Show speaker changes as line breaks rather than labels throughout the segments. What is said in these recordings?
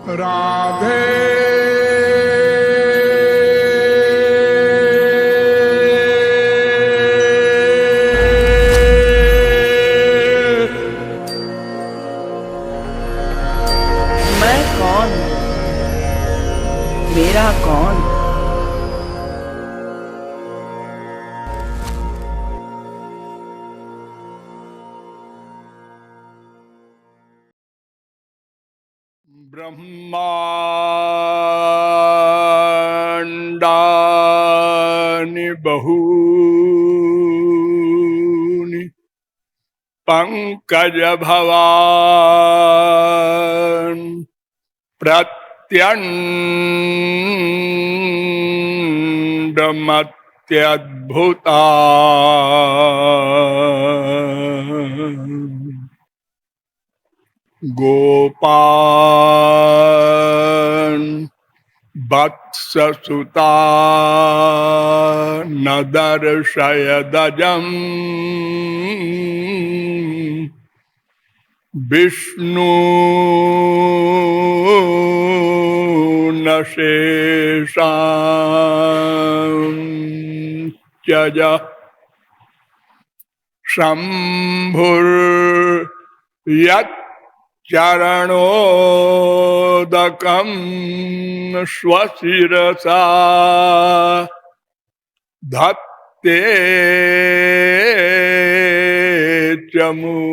राधे
मैं कौन, मेरा कौन।
ब्रह्मांडानि बहूनि पंकजभवान् प्रत्यण्डमत्यद्भुता गोपान् वत्ससुता न दर्शयदजम् विष्णु न शेषां त्यज शम्भुर्यच्चरणोदकं स्वशिरसा धत्ते च मूर्तित्रयात्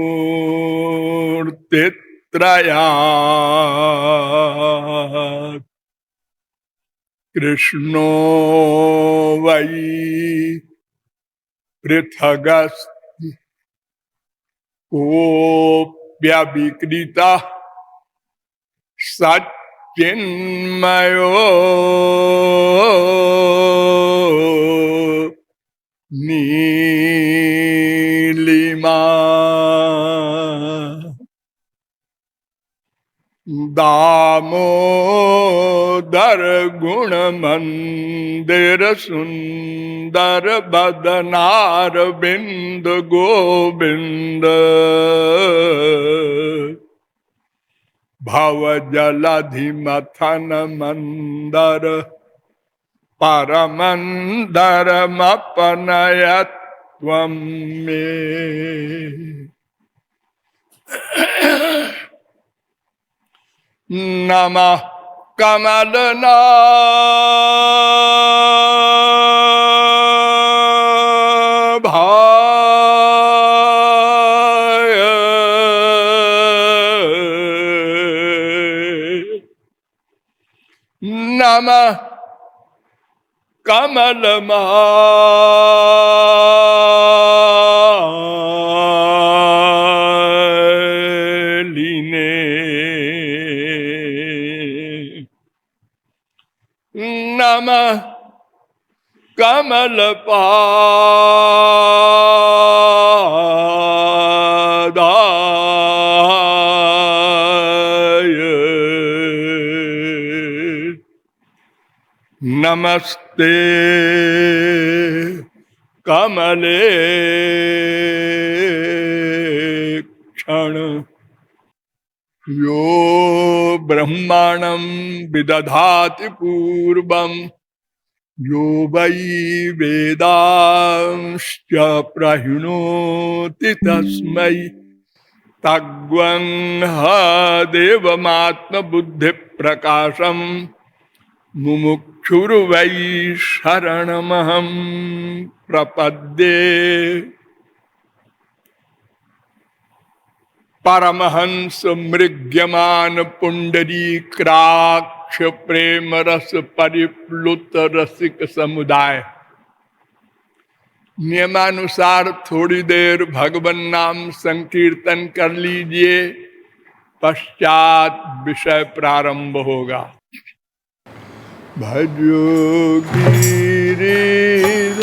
कृष्णो वै पृथगस्ति कोऽप्यविकृतः सच्चिन्मयो नीलिमा दामोदर गुणमंदिर सुंदर बदनार बिंद गोविंद भव जलधि मथन मंदर परमंदरमपनयत्वं मे। नमः कमलनाभाय नमः कमलमालिने नमः कमलपादाय नमस्ते कमले क्षण। यो ब्रह्माणं विदधाति पूर्वं यो वै वेदांश्च प्रहिणोति तस्मै तद्वंह देवमात्मबुद्धिप्रकाशम् मुमुक्षुर्वै शरणमहं प्रपद्ये। परमहंस मृग्यमान पुंडरीकाक्ष प्रेम रस परिप्लुत रसिक समुदाय। नियमानुसार थोड़ी देर भगवन नाम संकीर्तन कर लीजिए, पश्चात विषय प्रारंभ होगा। भजो गिरिधर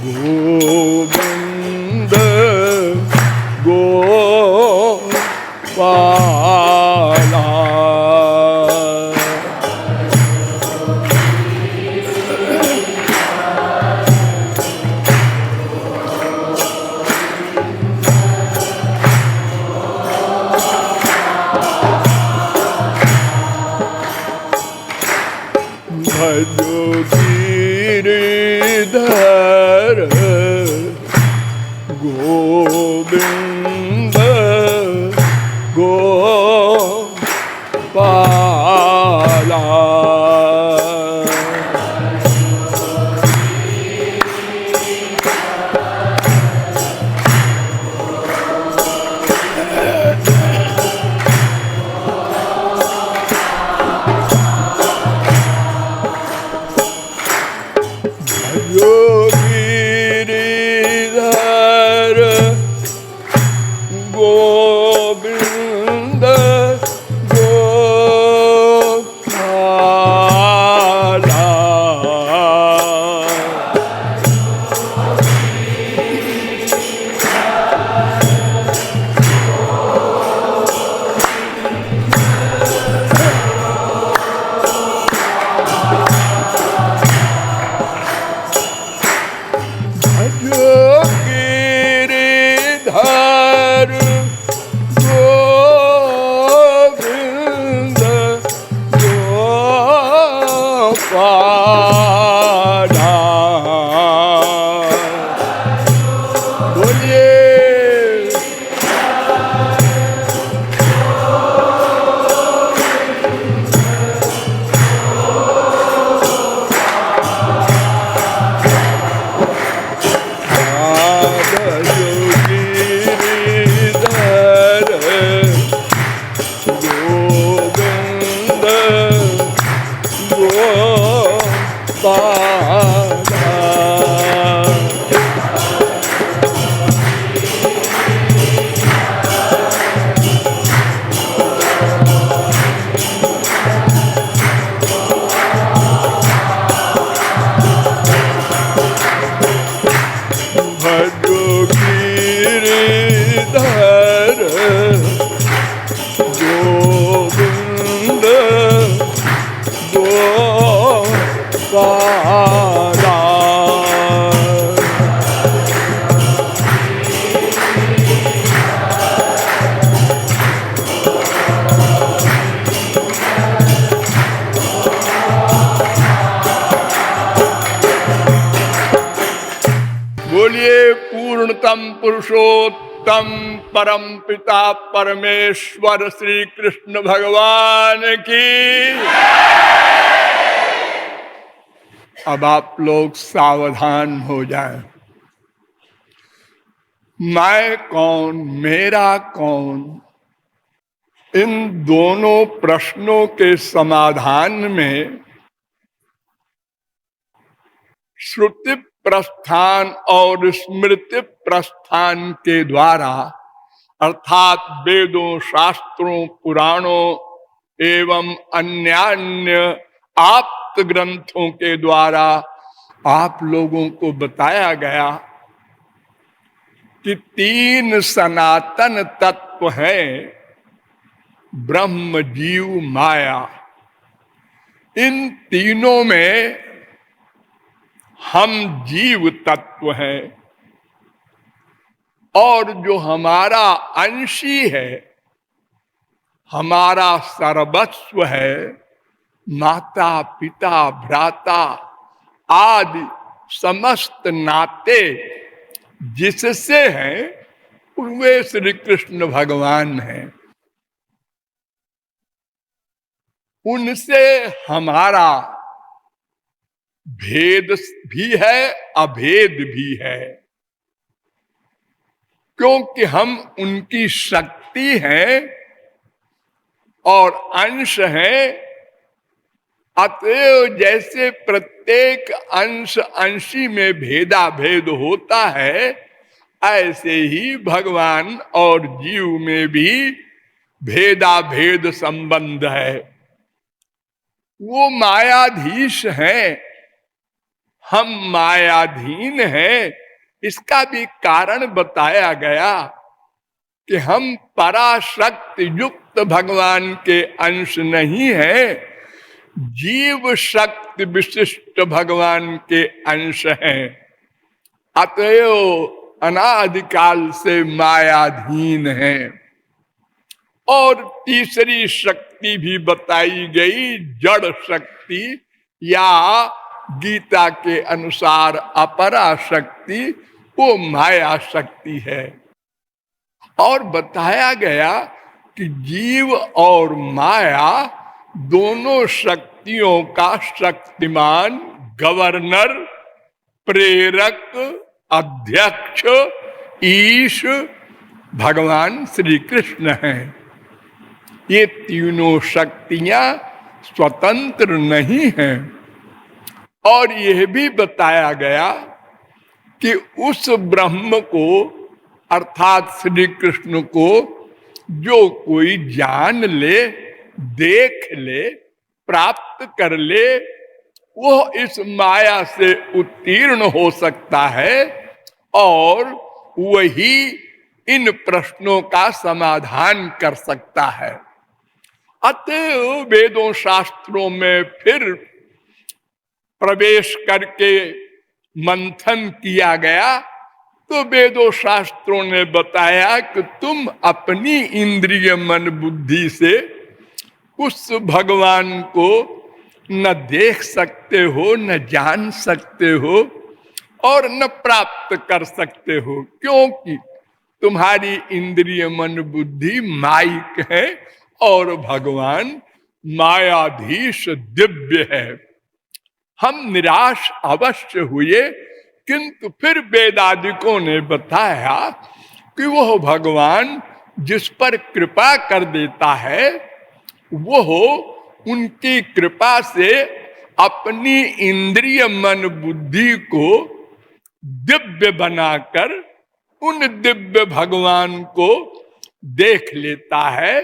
गोविंद गोपाला। गोविंद गोपाला। गिरिधर गोविंद गोपाला। गिरिधर गोविंद गोपाला। बोलिए गोविंद गोपाला। बोलिए पूर्णतम पुरुषोत्तम परम पिता परमेश्वर श्री कृष्ण भगवान की। अब आप लोग सावधान हो जाएं। मैं कौन, मेरा कौन, इन दोनों प्रश्नों के समाधान में श्रुति प्रस्थान और स्मृति प्रस्थान के द्वारा अर्थात वेदों, शास्त्रों, पुराणों एवं अन्यान्य आप्त ग्रंथों के द्वारा आप लोगों को बताया गया कि तीन सनातन तत्व हैं, ब्रह्म, जीव, माया। इन तीनों में हम जीव तत्व हैं और जो हमारा अंशी है, हमारा सर्वस्व है, माता पिता भ्राता आदि समस्त नाते जिससे हैं वे श्री कृष्ण भगवान हैं। उनसे हमारा भेद भी है, अभेद भी है, क्योंकि हम उनकी शक्ति हैं और अंश हैं। अतएव जैसे प्रत्येक अंश अंशी में भेदा भेद होता है, ऐसे ही भगवान और जीव में भी भेदा भेद संबंध है। वो मायाधीश हैं, हम मायाधीन हैं। इसका भी कारण बताया गया कि हम पराशक्ति युक्त भगवान के अंश नहीं हैं, जीव शक्ति विशिष्ट भगवान के अंश हैं। अतएव अनादिकाल से मायाधीन हैं। और तीसरी शक्ति भी बताई गई, जड़ शक्ति, या गीता के अनुसार अपरा शक्ति, वो माया शक्ति है। और बताया गया कि जीव और माया दोनों शक्तियों का शक्तिमान, गवर्नर, प्रेरक, अध्यक्ष, ईश भगवान श्री कृष्ण हैं। ये तीनों शक्तियां स्वतंत्र नहीं हैं। और यह भी बताया गया कि उस ब्रह्म को अर्थात श्री कृष्ण को जो कोई जान ले, देख ले, प्राप्त कर ले, वो इस माया से उत्तीर्ण हो सकता है और वही इन प्रश्नों का समाधान कर सकता है। अतः वेदों शास्त्रों में फिर प्रवेश करके मंथन किया गया तो वेदों शास्त्रों ने बताया कि तुम अपनी इंद्रिय मन बुद्धि से उस भगवान को न देख सकते हो, न जान सकते हो और न प्राप्त कर सकते हो, क्योंकि तुम्हारी इंद्रिय मन बुद्धि माइक है और भगवान मायाधीश दिव्य है। हम निराश अवश्य हुए, किंतु फिर वेदादिकों ने बताया कि वह भगवान जिस पर कृपा कर देता है वह उनकी कृपा से अपनी इंद्रिय मन बुद्धि को दिव्य बनाकर उन दिव्य भगवान को देख लेता है,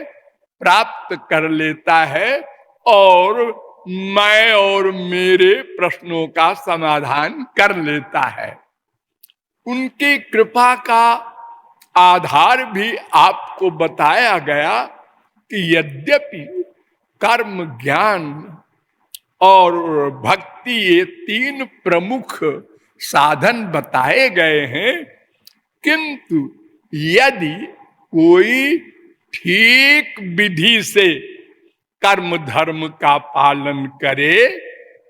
प्राप्त कर लेता है और मैं और मेरे प्रश्नों का समाधान कर लेता है। उनकी कृपा का आधार भी आपको बताया गया कि यद्यपि कर्म, ज्ञान और भक्ति ये तीन प्रमुख साधन बताए गए हैं, किंतु यदि कोई ठीक विधि से कर्म धर्म का पालन करे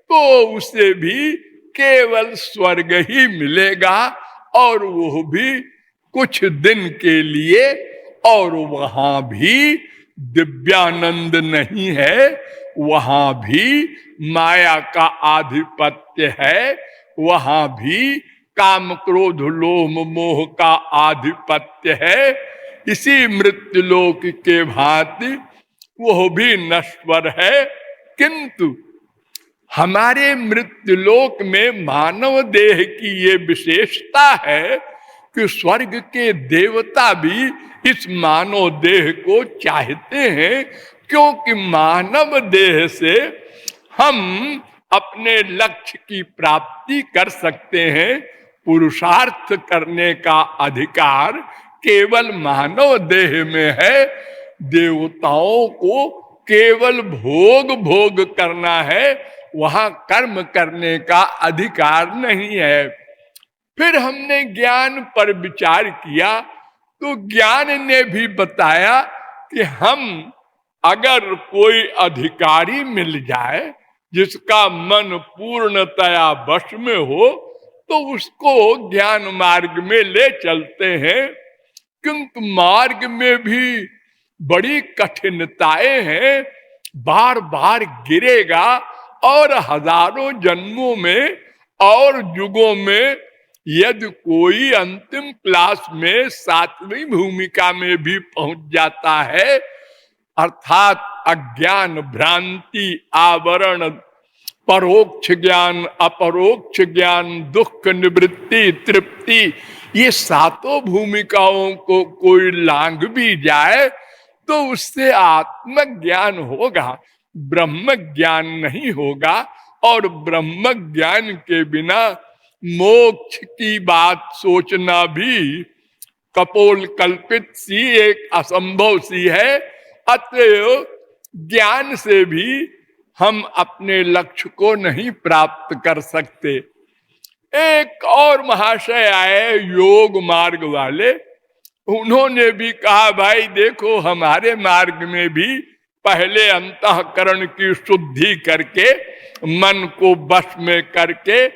तो उसे भी केवल स्वर्ग ही मिलेगा और वो भी कुछ दिन के लिए, और वहां भी दिव्यानंद नहीं है, वहां भी माया का आधिपत्य है, वहां भी काम क्रोध लोभ मोह का आधिपत्य है। इसी मृत्युलोक के भांति वह भी नश्वर है, किंतु हमारे मृत्युलोक में मानव देह की ये विशेषता है कि स्वर्ग के देवता भी इस मानव देह को चाहते हैं, क्योंकि मानव देह से हम अपने लक्ष्य की प्राप्ति कर सकते हैं। पुरुषार्थ करने का अधिकार केवल मानव देह में है। देवताओं को केवल भोग भोग करना है, वहां कर्म करने का अधिकार नहीं है। फिर हमने ज्ञान पर विचार किया तो ज्ञान ने भी बताया कि हम अगर कोई अधिकारी मिल जाए जिसका मन पूर्णतया वश में हो तो उसको ज्ञान मार्ग में ले चलते हैं, किंतु मार्ग में भी बड़ी कठिनताएं हैं, बार बार गिरेगा और हजारों जन्मों में और युगों में यदि कोई अंतिम क्लास में 7वीं भूमिका में भी पहुंच जाता है, अर्थात अज्ञान भ्रांति आवरण परोक्ष ज्ञान अपरोक्ष ज्ञान दुख निवृत्ति तृप्ति, ये 7 भूमिकाओं को कोई लांघ भी जाए तो उससे आत्मज्ञान होगा, ब्रह्म ज्ञान नहीं होगा। और ब्रह्म ज्ञान के बिना मोक्ष की बात सोचना भी कपोल कल्पित सी एक असंभव सी है। अतएव ज्ञान से भी हम अपने लक्ष्य को नहीं प्राप्त कर सकते। एक और महाशय आए योग मार्ग वाले, उन्होंने भी कहा भाई देखो हमारे मार्ग में भी पहले अंतःकरण की शुद्धि करके मन को वश में करके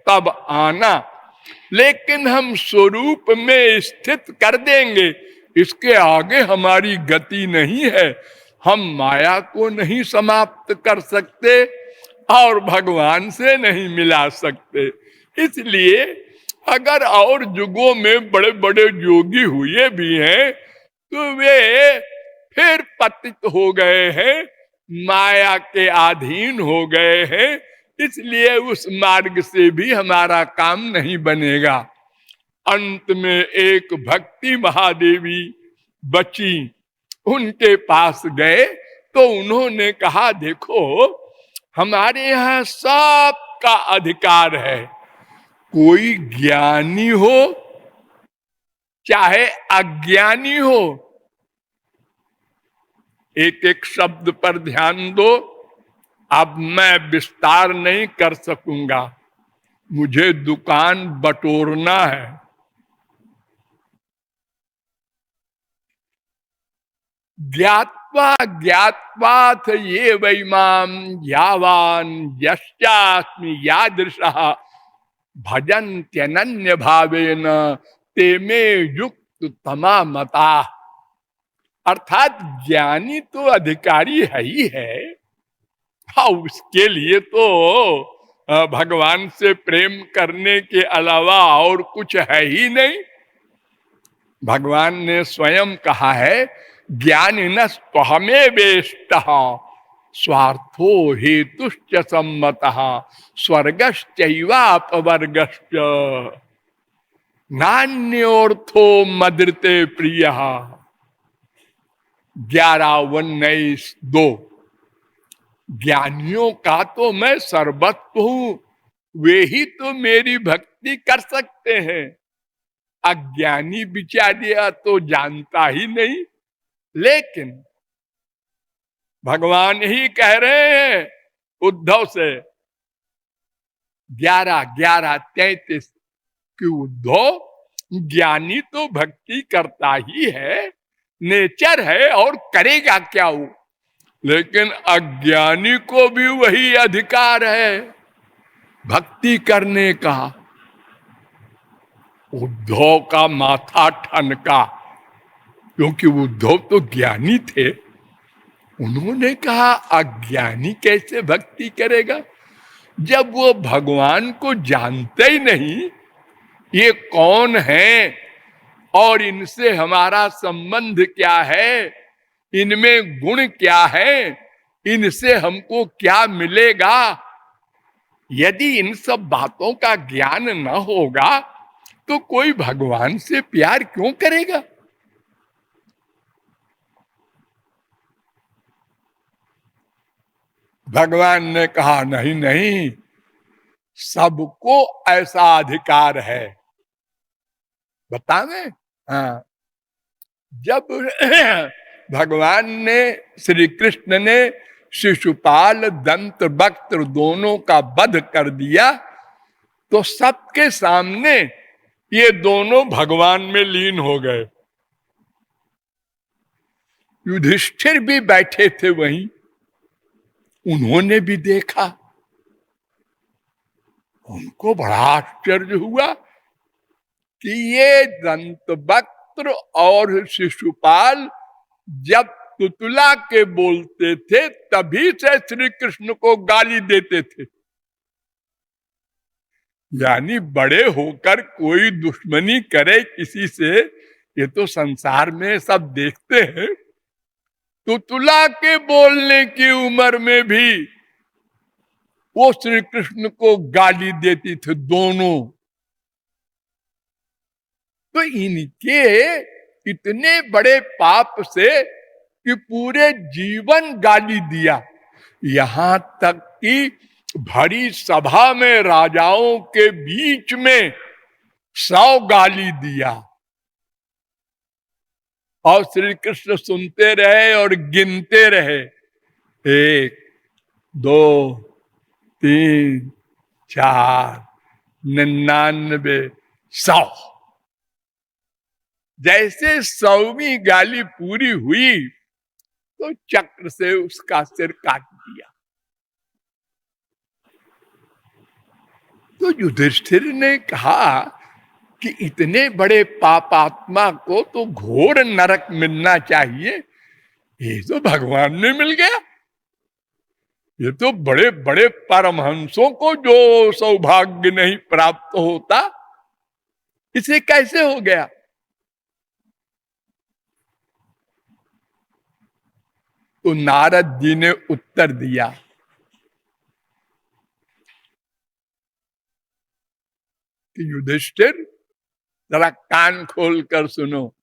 तब आना। लेकिन हम स्वरूप में स्थित कर देंगे, इसके आगे हमारी गति नहीं है। हम माया को नहीं समाप्त कर सकते और भगवान से नहीं मिला सकते। इसलिए अगर और युगों में बड़े बड़े योगी हुए भी हैं तो वे फिर पतित हो गए हैं, माया के अधीन हो गए हैं। इसलिए उस मार्ग से भी हमारा काम नहीं बनेगा। अंत में एक भक्ति महादेवी बची, उनके पास गए तो उन्होंने कहा, देखो हमारे यहाँ सबका अधिकार है, कोई ज्ञानी हो चाहे अज्ञानी हो। एक एक शब्द पर ध्यान दो। अब मैं विस्तार नहीं कर सकूंगा, मुझे दुकान बटोरना है। ज्ञात्वा ज्ञात्वाथ ये वैमाम यावान यश्चास्मि यादृशः भजन्त्यनन्य भावेन ते में युक्त तमा मता। अर्थात ज्ञानी तो अधिकारी है ही है, हाँ उसके लिए तो भगवान से प्रेम करने के अलावा और कुछ है ही नहीं। भगवान ने स्वयं कहा है, ज्ञानिनः स्वहमे वेष्टः स्वार्थो हेतुश्च सम्मतः स्वर्गश्चैवापवर्गश्च नान्योर्थो मदृते प्रियः। 11:19-2। ज्ञानियों का तो मैं सर्वस्व हूं, वे ही तो मेरी भक्ति कर सकते हैं। अज्ञानी बिचारिया तो जानता ही नहीं। लेकिन भगवान ही कह रहे हैं उद्धव से 11:33 कि उद्धव ज्ञानी तो भक्ति करता ही है, नेचर है, और करेगा क्या वो। लेकिन अज्ञानी को भी वही अधिकार है भक्ति करने का। उद्धव का माथा ठनका, क्योंकि उद्धव तो ज्ञानी थे। उन्होंने कहा अज्ञानी कैसे भक्ति करेगा, जब वो भगवान को जानते ही नहीं ये कौन है और इनसे हमारा संबंध क्या है, इनमें गुण क्या है, इनसे हमको क्या मिलेगा। यदि इन सब बातों का ज्ञान न होगा तो कोई भगवान से प्यार क्यों करेगा। भगवान ने कहा नहीं नहीं, सबको ऐसा अधिकार है। बतावे, हाँ, जब भगवान ने, श्री कृष्ण ने शिशुपाल दंत वक्त्र दोनों का वध कर दिया तो सबके सामने ये दोनों भगवान में लीन हो गए। युधिष्ठिर भी बैठे थे वहीं, उन्होंने भी देखा। उनको बड़ा आश्चर्य हुआ कि ये दंतवक्त्र और शिशुपाल जब तुतला के बोलते थे तभी से श्री कृष्ण को गाली देते थे। यानी बड़े होकर कोई दुश्मनी करे किसी से, ये तो संसार में सब देखते हैं। तुतला के बोलने की उम्र में भी वो श्री कृष्ण को गाली देती थे दोनों। तो इनके इतने बड़े पाप से कि पूरे जीवन गाली दिया, यहां तक कि भरी सभा में राजाओं के बीच में 100 गाली दिया। और श्री कृष्ण सुनते रहे और गिनते रहे, 1 2 3 4 99 100। जैसे 100वीं गाली पूरी हुई तो चक्र से उसका सिर काट दिया। तो युधिष्ठिर ने कहा कि इतने बड़े पापात्मा को तो घोर नरक मिलना चाहिए, ये तो भगवान ने मिल गया। ये तो बड़े बड़े परमहंसों को जो सौभाग्य नहीं प्राप्त होता, इसे कैसे हो गया? तो नारद जी ने उत्तर दिया कि युधिष्ठिर, जरा कान खोल कर सुनो।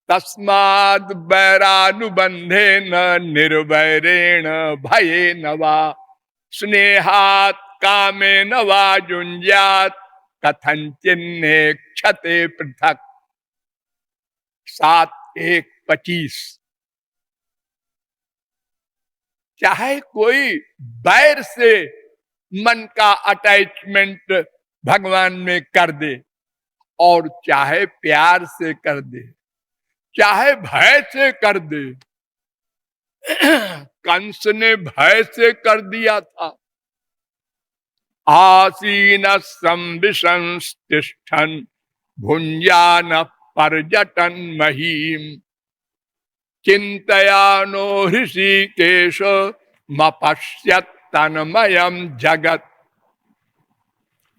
तस्माद वैरानुबंधे न निर्वैरेण भये नवा स्नेहात कामे नवा जुंजात कथंचिन्ने क्षते पृथक। 7:1:25। चाहे कोई बैर से मन का अटैचमेंट भगवान में कर दे, और चाहे प्यार से कर दे, चाहे भय से कर दे। कंस ने भय से कर दिया था। आसीन संविशंस्तिष्ठन् भुंजान पर्यटन महीम चिंतयानो ऋषिकेश मपश्यत तन्मयम जगत।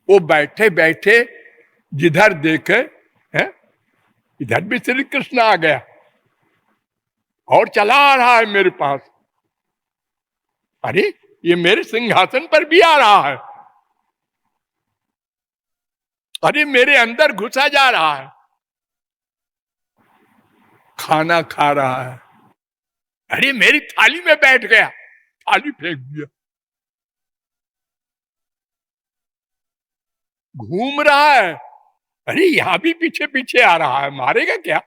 वो बैठे बैठे जिधर देखे, है इधर भी श्री कृष्ण आ गया और चला आ रहा है मेरे पास। अरे ये मेरे सिंहासन पर भी आ रहा है, अरे मेरे अंदर घुसा जा रहा है, खाना खा रहा है, अरे मेरी थाली में बैठ गया, थाली फेंक दिया, घूम रहा है, अरे यहां भी पीछे पीछे आ रहा है, मारेगा क्या?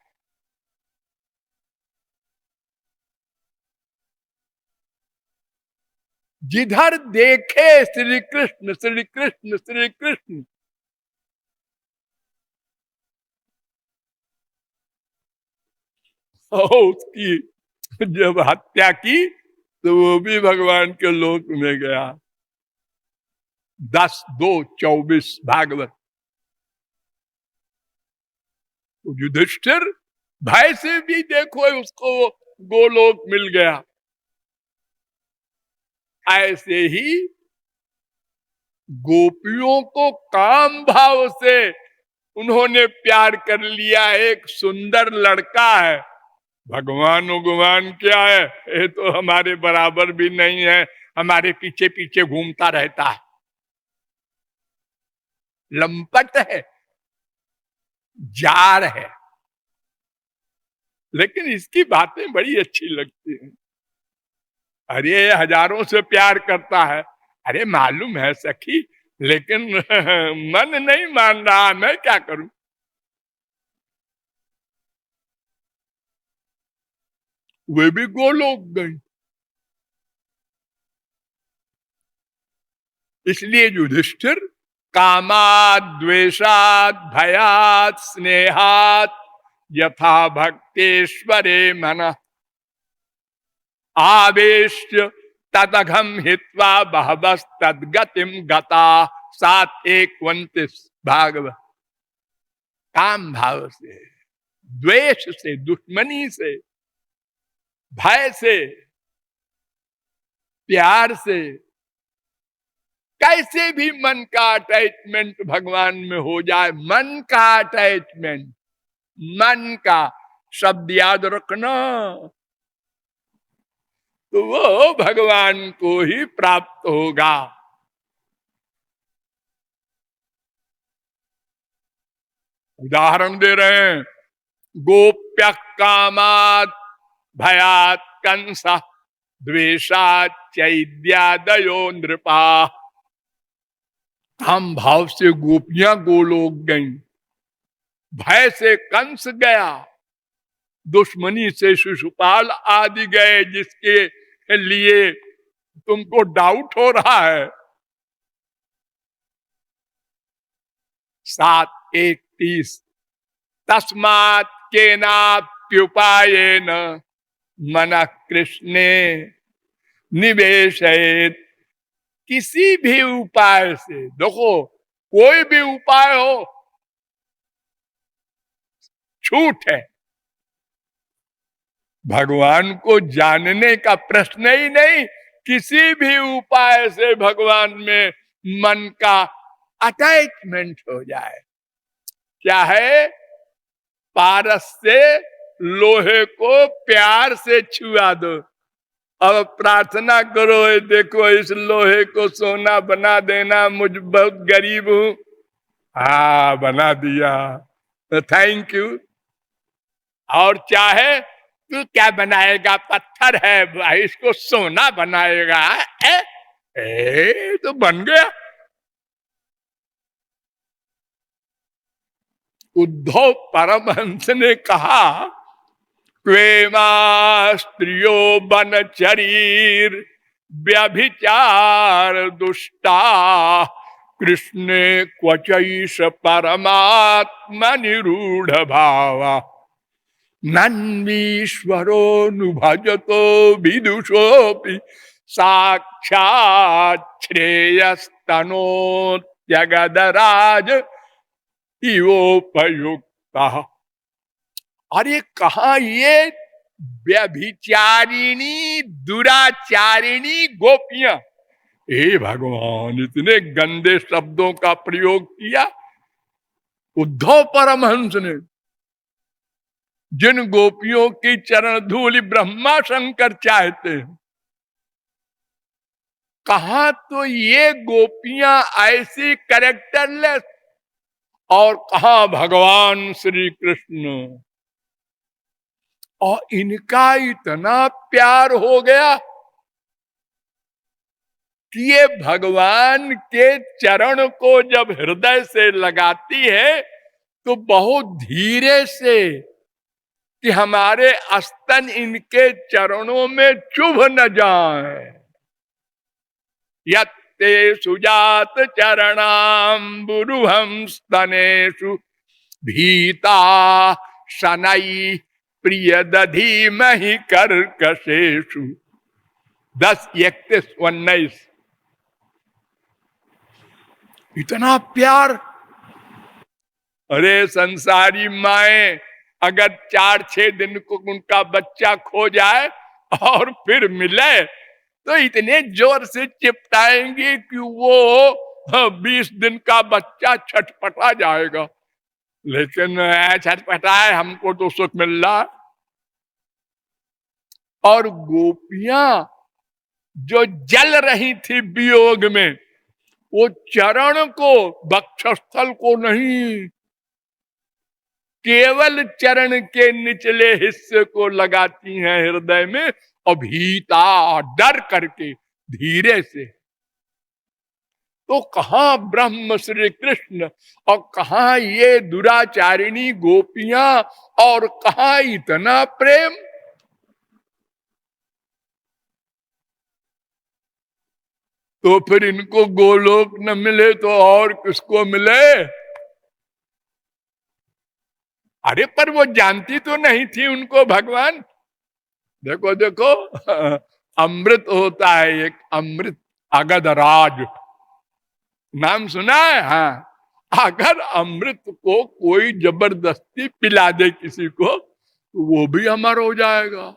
जिधर देखे श्री कृष्ण श्री कृष्ण श्री कृष्ण। उसकी जब हत्या की तो वो भी भगवान के लोक में गया। 10:2:24 भागवत। युधिष्ठिर भय से भी देखो उसको गोलोक मिल गया। ऐसे ही गोपियों को काम भाव से उन्होंने प्यार कर लिया। एक सुंदर लड़का है, भगवान उगवान क्या है, ये तो हमारे बराबर भी नहीं है, हमारे पीछे पीछे घूमता रहता है, लंपट है, जार है, लेकिन इसकी बातें बड़ी अच्छी लगती हैं। अरे हजारों से प्यार करता है, अरे मालूम है सखी, लेकिन मन नहीं मान रहा, मैं क्या करूं? वे भी गोलोक गई। इसलिए युधिष्ठिर कामाद द्वेषाद भयात स्नेहात यथा भक्तेश्वरे मन आवेश तदघम हित्वा बहवस तदगतिम गता। 7:1:29 भागवत। काम भाव से, द्वेष से, दुश्मनी से, भय से, प्यार से, कैसे भी मन का अटैचमेंट भगवान में हो जाए, मन का अटैचमेंट, मन का शब्द याद रखना, तो वो भगवान को ही प्राप्त होगा। उदाहरण दे रहे हैं, गोप्य कामात भयात कंस द्वेषात चैद्यादयो नृपा। काम भाव से गोपियां गोलोक गईं, भय से कंस गया, दुश्मनी से शिशुपाल आदि गए, जिसके लिए तुमको डाउट हो रहा है। 7:1:30 तस्मात् केनाप्युपायेन मनः कृष्णे निवेशयेत्। किसी भी उपाय से, देखो कोई भी उपाय हो, छूट है। भगवान को जानने का प्रश्न ही नहीं, किसी भी उपाय से भगवान में मन का अटैचमेंट हो जाए। क्या है? पारस से लोहे को प्यार से छुआ दो। अब प्रार्थना करो, देखो इस लोहे को सोना बना देना, मुझ बहुत गरीब हूं। हाँ बना दिया, तो थैंक यू। और चाहे तू क्या बनाएगा, पत्थर है भाई, इसको सोना बनाएगा। तो बन गया। उद्धव परमहंस ने कहा, क्वेमा स्त्रियो बनचरीर व्यभिचार दुष्टा, कृष्णे क्वचैष परमात्मा निरूढ़ भावा, नन्वीश्वरोऽनुभजतो विदुषोऽपि साक्षात् श्रेयस्तनोत्यगदराज इवोपयुक्ता। अरे कहा ये व्यभिचारिणी दुराचारिणी गोपियां, हे भगवान इतने गंदे शब्दों का प्रयोग किया उद्धव परमहंस ने। जिन गोपियों की चरण धूलि ब्रह्मा शंकर चाहते हैं, कहा तो ये गोपियां ऐसी कैरेक्टरलेस, और कहा भगवान श्री कृष्ण। और इनका इतना प्यार हो गया कि ये भगवान के चरण को जब हृदय से लगाती है तो बहुत धीरे से, कि हमारे स्तन इनके चरणों में चुभ न जाए। यत्ते सुजात चरणाम्बुरुहं स्तनेषु भीता शनै प्रिय दधी मही कर्कशेषु। 10:31-19। इतना प्यार। अरे संसारी माए अगर 4-6 दिन को उनका बच्चा खो जाए और फिर मिले तो इतने जोर से चिपटाएंगे कि वो 20 दिन का बच्चा छटपटा जाएगा। लेकिन छटपटाए, हमको तो सुख मिल रहा है। और गोपियां जो जल रही थी वियोग में, वो चरण को, वक्षस्थल को नहीं, केवल चरण के निचले हिस्से को लगाती हैं हृदय में, अभीता डर करके धीरे से। तो कहां ब्रह्म श्री कृष्ण और कहां ये दुराचारिणी गोपियां और कहां इतना प्रेम। तो फिर इनको गोलोक न मिले तो और किसको मिले? अरे पर वो जानती तो नहीं थी उनको भगवान। देखो देखो अमृत होता है एक, अमृत अगधराज नाम सुना है? हाँ, अगर अमृत को कोई जबरदस्ती पिला दे किसी को तो वो भी अमर हो जाएगा।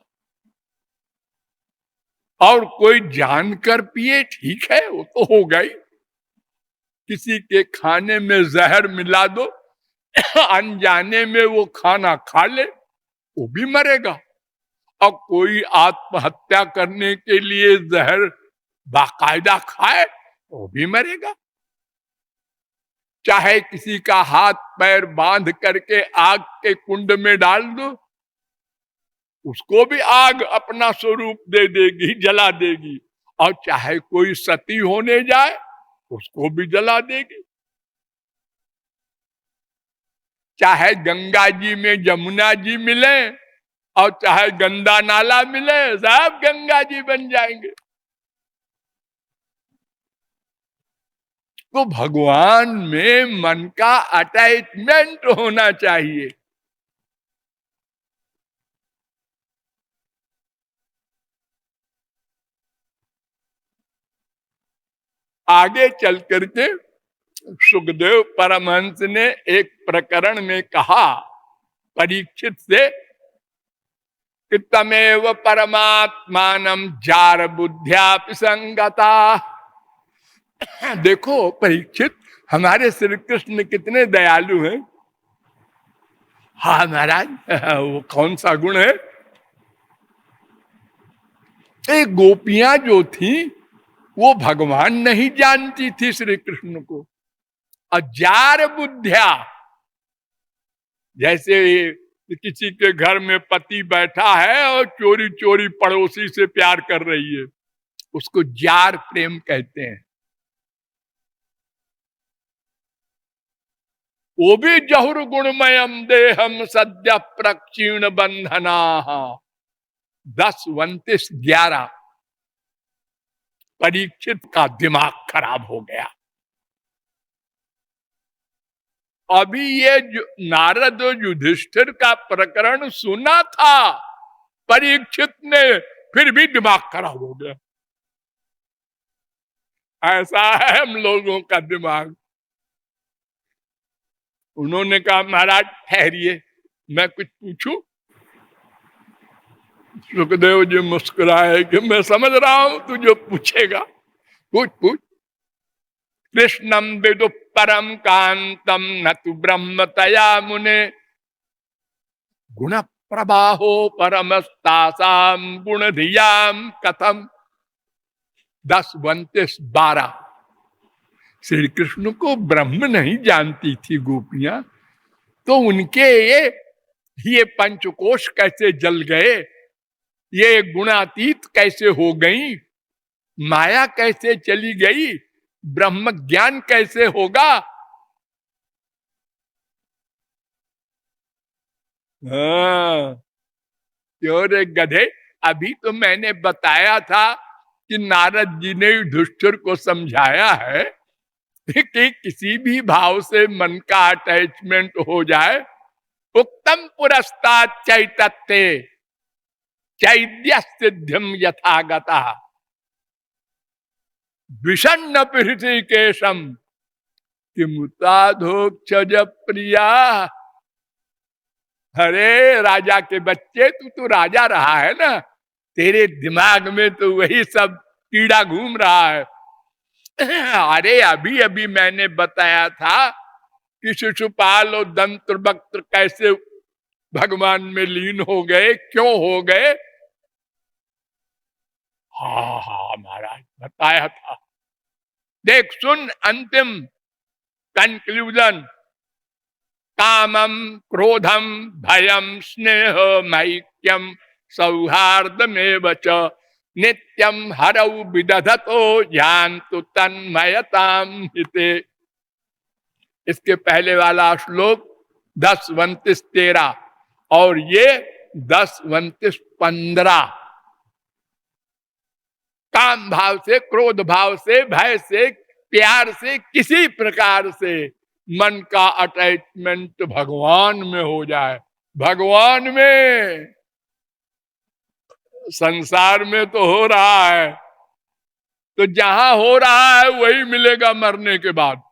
और कोई जानकर पिए ठीक है, वो तो हो गई। किसी के खाने में जहर मिला दो, अनजाने में वो खाना खा ले, वो भी मरेगा। और कोई आत्महत्या करने के लिए जहर बाकायदा खाए, वो भी मरेगा। चाहे किसी का हाथ पैर बांध करके आग के कुंड में डाल दो, उसको भी आग अपना स्वरूप दे देगी, जला देगी। और चाहे कोई सती होने जाए, उसको भी जला देगी। चाहे गंगा जी में जमुना जी मिले और चाहे गंदा नाला मिले, सब गंगा जी बन जाएंगे। तो भगवान में मन का अटैचमेंट होना चाहिए। आगे चल करके सुखदेव परमहंस ने एक प्रकरण में कहा, परीक्षित से कि तमेव परमात्मानम जार बुद्ध्या संगता। देखो परीक्षित, हमारे श्री कृष्ण कितने दयालु हैं। हाँ महाराज, वो कौन सा गुण है? एक गोपियां जो थी वो भगवान नहीं जानती थी श्री कृष्ण को। अजार बुद्धिया, जैसे किसी के घर में पति बैठा है और चोरी चोरी पड़ोसी से प्यार कर रही है, उसको जार प्रेम कहते हैं। वो भी जहुर गुणमयम देहम सद्य प्रक्षीण बंधना। 10:29:11 परीक्षित का दिमाग खराब हो गया। अभी ये नारद और युधिष्ठिर का प्रकरण सुना था, परीक्षित ने फिर भी दिमाग खराब हो गया। ऐसा है हम लोगों का दिमाग। उन्होंने कहा महाराज ठहरिए, मैं कुछ पूछूं? सुखदेव जी मुस्कुराए कि मैं समझ रहा हूं तू जो पूछेगा, पूछ पूछ। कृष्णम विदु परम कांतम न तु ब्रह्मतया मुने गुण प्रबाहो परमस्तासाम गुण धियाम कथम। 10:29:12 श्री कृष्ण को ब्रह्म नहीं जानती थी गोपियां, तो उनके ये पंचकोश कैसे जल गए, ये गुणातीत कैसे हो गई, माया कैसे चली गई, ब्रह्म ज्ञान कैसे होगा? हाँ, क्यों रे गधे, अभी तो मैंने बताया था कि नारद जी ने युधिष्ठिर को समझाया है कि किसी भी भाव से मन का अटैचमेंट हो जाए, उत्तम पुरस्तात् चैतत्ते चैद्य सिद्धिम यथागता विषण्ण हृषिकेशम किमुताधोक्षज प्रिया। अरे राजा के बच्चे, तू तो राजा रहा है ना, तेरे दिमाग में तो वही सब कीड़ा घूम रहा है। अरे अभी अभी मैंने बताया था कि शिशुपाल और दंत्र वक्त्र कैसे भगवान में लीन हो गए, क्यों हो गए? हाँ हाँ महाराज बताया था। देख सुन अंतिम कंक्लूजन। कामम क्रोधम भयम स्नेह मैक्यम सौहार्दमेव च नित्यम हरौ विदधतो जानतु तन्मयताम हिते। इसके पहले वाला श्लोक 10:29:13 और ये 10:29:15। काम भाव से, क्रोध भाव से, भय से, प्यार से, किसी प्रकार से मन का अटैचमेंट भगवान में हो जाए। भगवान में, संसार में तो हो रहा है, तो जहां हो रहा है वही मिलेगा मरने के बाद।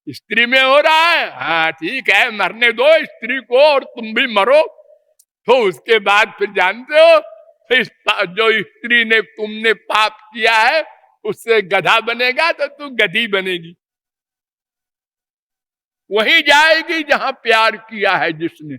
स्त्री में हो रहा है, हाँ ठीक है, मरने दो स्त्री को और तुम भी मरो। तो उसके बाद फिर जानते हो, जो स्त्री ने तुमने पाप किया है उससे गधा बनेगा तो तू गधी बनेगी। वही जाएगी जहां प्यार किया है जिसने।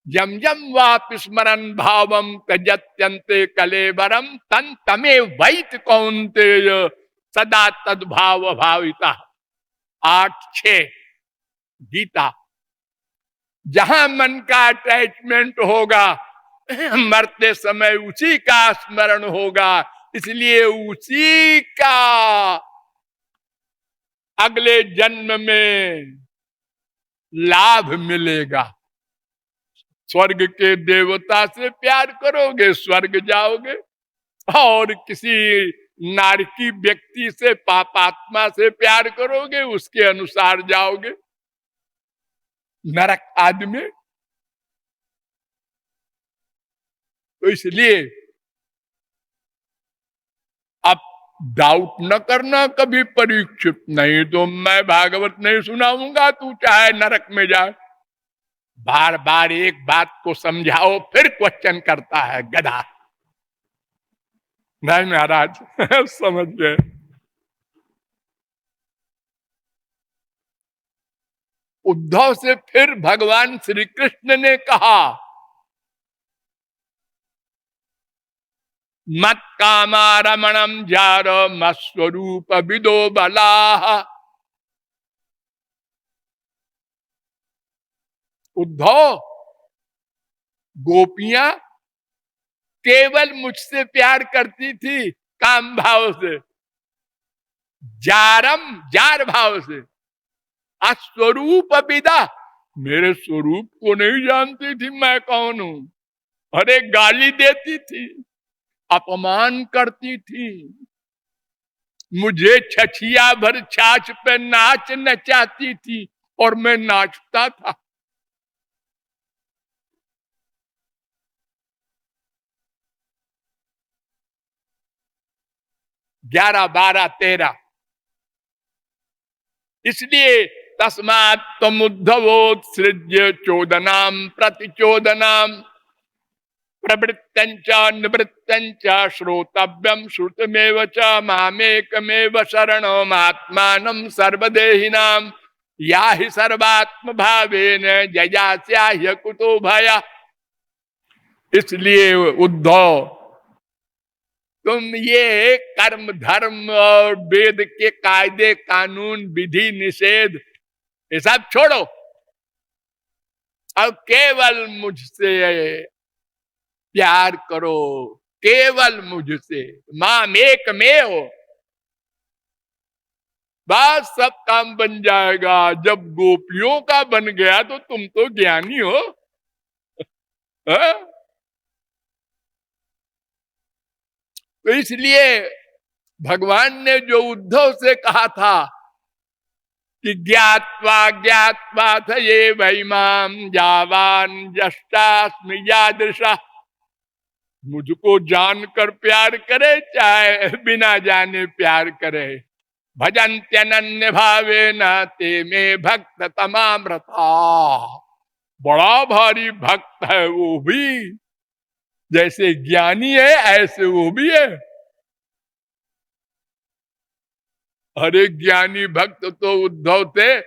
जम जम वाप स्मरण भावम त्यजत्यन्ते कलेबरम तन तमे वैत कौन्तेय सदा तद्भाव भाविता। 8:6 गीता। जहां मन का अटैचमेंट होगा, मरते समय उसी का स्मरण होगा, इसलिए उसी का अगले जन्म में लाभ मिलेगा। स्वर्ग के देवता से प्यार करोगे स्वर्ग जाओगे, और किसी नारकी व्यक्ति से, पापात्मा से प्यार करोगे उसके अनुसार जाओगे नरक आदि में। तो इसलिए डाउट न करना कभी परीक्षित, नहीं तो मैं भागवत नहीं सुनाऊंगा, तू चाहे नरक में जाए। बार बार एक बात को समझाओ फिर क्वेश्चन करता है गधा। नहीं महाराज समझ गए। उद्धव से फिर भगवान श्री कृष्ण ने कहा, मत कामा रमणम जार मस्वरूप विदो बला। उद्धव, गोपियां केवल मुझसे प्यार करती थी काम भाव से, जारम जार भाव से, अस्वरूप विदा, मेरे स्वरूप को नहीं जानती थी मैं कौन हूं। अरे गाली देती थी, अपमान करती थी, मुझे छछिया भर छाछ पे नाच नचाती थी और मैं नाचता था। 11, 12, 13। इसलिए तस्मात् तमुद्धवोत्सृज्य चोदनाम प्रतिचोदनाम प्रवृत्तंच निवृत्तंच श्रोतव्यम श्रुतमेव च मामेकमेव शरणमात्मानं सर्वदेहिनां या हि सर्वात्म भावेन जयास्याह्य कुतो भय। इसलिए उद्धव, तुम ये कर्म धर्म और वेद के कायदे कानून विधि निषेध ये सब छोड़ो, अब केवल मुझसे प्यार करो, केवल मुझसे, माम एक में हो, बस सब काम बन जाएगा। जब गोपियों का बन गया तो तुम तो ज्ञानी हो। हा? तो इसलिए भगवान ने जो उद्धव से कहा था कि ज्ञात्वा ज्ञात्वा थ ये वैमाम जावान जष्टास्मि यादृशा, मुझको जानकर प्यार करे चाहे बिना जाने प्यार करे, भजन्त्यनन्य भावे न ते में भक्त तमामृता, बड़ा भारी भक्त है वो भी, जैसे ज्ञानी है ऐसे वो भी है। अरे ज्ञानी भक्त तो उद्धव थे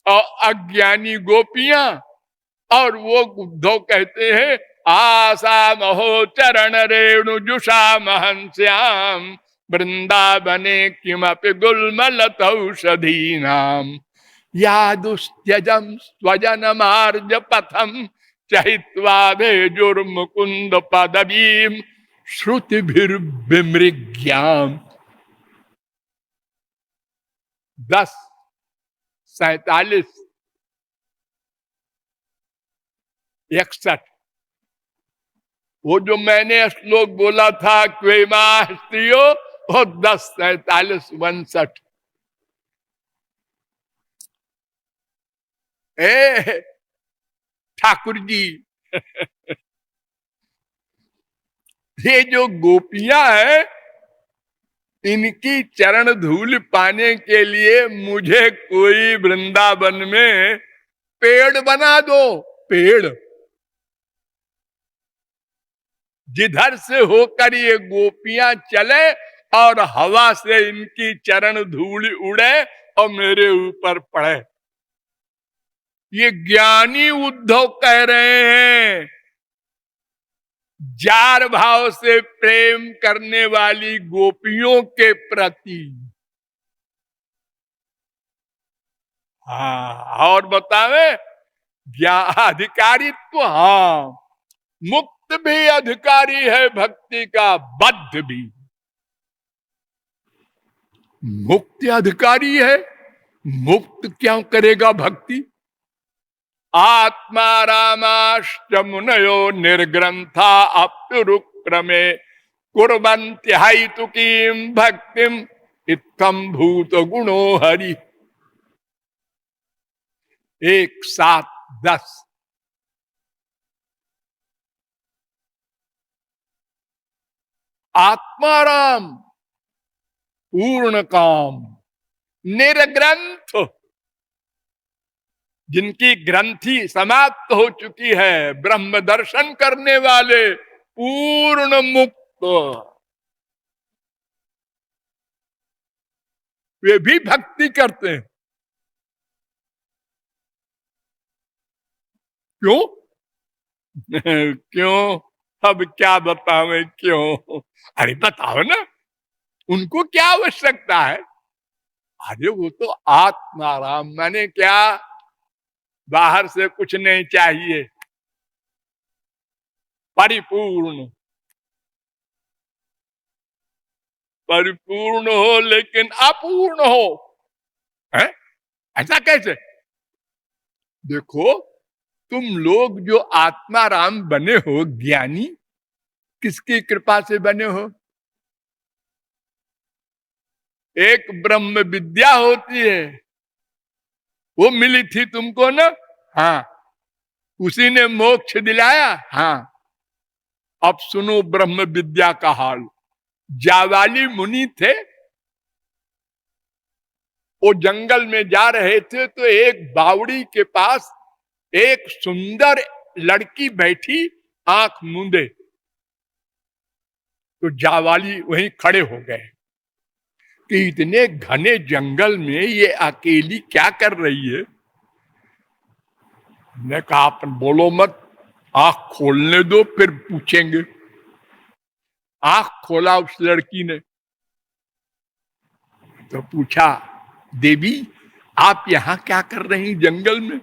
और अज्ञानी गोपियां, और वो उद्धव कहते हैं आशा महो चरण रेणु जुषा महन श्याम वृंदावने किमपि गुल्मलतौषधी नाम या दुस्त्यजम स्वजन मार्ज पथम चहित्वा भेजुर्मुकुंद पदवीम श्रुतिभिर्विमृग्याम। 10:47, 61। वो जो मैंने श्लोक बोला था क्वेमा स्त्रियो, वो 10:47, 62। ए ठाकुर जी, ये जो गोपियां हैं, इनकी चरण धूल पाने के लिए मुझे कोई वृंदावन में पेड़ बना दो, पेड़ जिधर से होकर ये गोपियां चले और हवा से इनकी चरण धूल उड़े और मेरे ऊपर पड़े। ये ज्ञानी उद्धव कह रहे हैं, जार भाव से प्रेम करने वाली गोपियों के प्रति। हाँ, और बतावे ज्ञान अधिकारित्व, हाँ, मुक्त भी अधिकारी है भक्ति का, बद्ध भी मुक्त अधिकारी है। मुक्त क्यों करेगा भक्ति? आत्मा रामाश्च मुनयो निर्ग्रंथा अप्युरुक्रमे कुर्वन्त्यहैतुकीं भक्तिम इत्थम भूत गुणो हरि। 1:7-10। आत्माराम पूर्ण काम, निर्ग्रंथ, जिनकी ग्रंथि समाप्त हो चुकी है, ब्रह्म दर्शन करने वाले, पूर्ण मुक्त, वे भी भक्ति करते हैं। क्यों? क्यों? अब क्या बतावें क्यों? अरे बताओ ना, उनको क्या आवश्यकता है? अरे वो तो आत्माराम, मैंने क्या, बाहर से कुछ नहीं चाहिए, परिपूर्ण, परिपूर्ण हो लेकिन अपूर्ण हो, है? ऐसा कैसे? देखो, तुम लोग जो आत्माराम बने हो, ज्ञानी, किसकी कृपा से बने हो? एक ब्रह्म विद्या होती है, वो मिली थी तुमको ना? हाँ। उसी ने मोक्ष दिलाया। हाँ। अब सुनो ब्रह्म विद्या का हाल। जावाली मुनि थे, वो जंगल में जा रहे थे तो एक बावड़ी के पास एक सुंदर लड़की बैठी, आंख मूंदे। तो जावाली वहीं खड़े हो गए कि इतने घने जंगल में ये अकेली क्या कर रही है? ने कहा, आप बोलो मत, आंख खोलने दो फिर पूछेंगे। आंख खोला उस लड़की ने, तो पूछा, देवी आप यहां क्या कर रही जंगल में?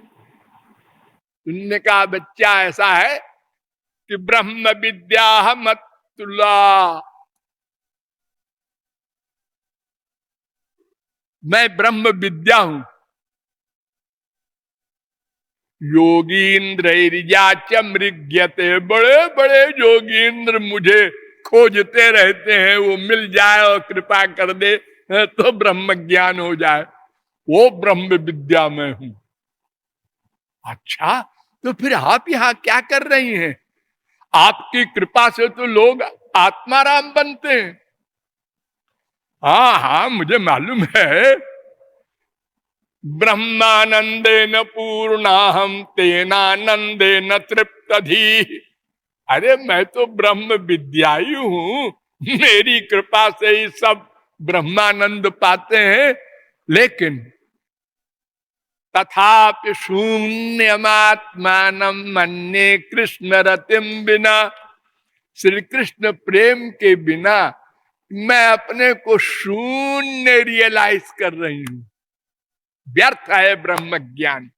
उन्होंने कहा, बच्चा ऐसा है कि ब्रह्म विद्या मतुला, मैं ब्रह्म विद्या हूं। योगींद्र मृग्यते, बड़े बड़े योगींद्र मुझे खोजते रहते हैं, वो मिल जाए और कृपा कर दे तो ब्रह्म ज्ञान हो जाए। वो ब्रह्म विद्या में हूं। अच्छा, तो फिर आप यहां क्या कर रही हैं? आपकी कृपा से तो लोग आत्माराम बनते हैं। हाँ हाँ, मुझे मालूम है। ब्रह्मानंदे न पूर्णाहम तेनानंदे न तृप्तधि। अरे मैं तो ब्रह्म विद्यायी हूं, मेरी कृपा से ही सब ब्रह्मानंद पाते हैं। लेकिन तथापि शून्यमात्मान मन्ये कृष्ण रतिम बिना, श्री कृष्ण प्रेम के बिना मैं अपने को शून्य रियलाइज कर रही हूं। व्यर्थ है ब्रह्म ज्ञान।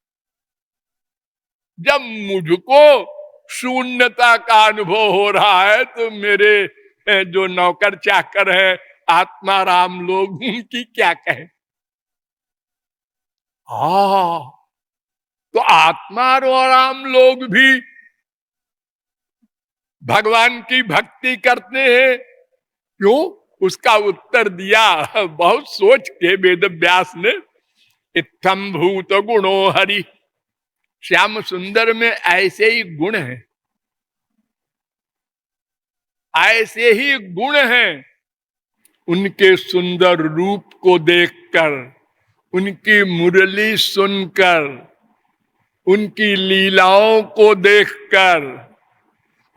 जब मुझको शून्यता का अनुभव हो रहा है तो मेरे जो नौकर चाकर है आत्माराम लोग, उनकी क्या कहे? तो आत्माराम लोग भी भगवान की भक्ति करते हैं। क्यों? उसका उत्तर दिया बहुत सोच के वेद व्यास ने। इत्थम भूत गुणो हरि, श्याम सुंदर में ऐसे ही गुण हैं, ऐसे ही गुण हैं। उनके सुंदर रूप को देखकर, उनकी मुरली सुनकर, उनकी लीलाओं को देखकर,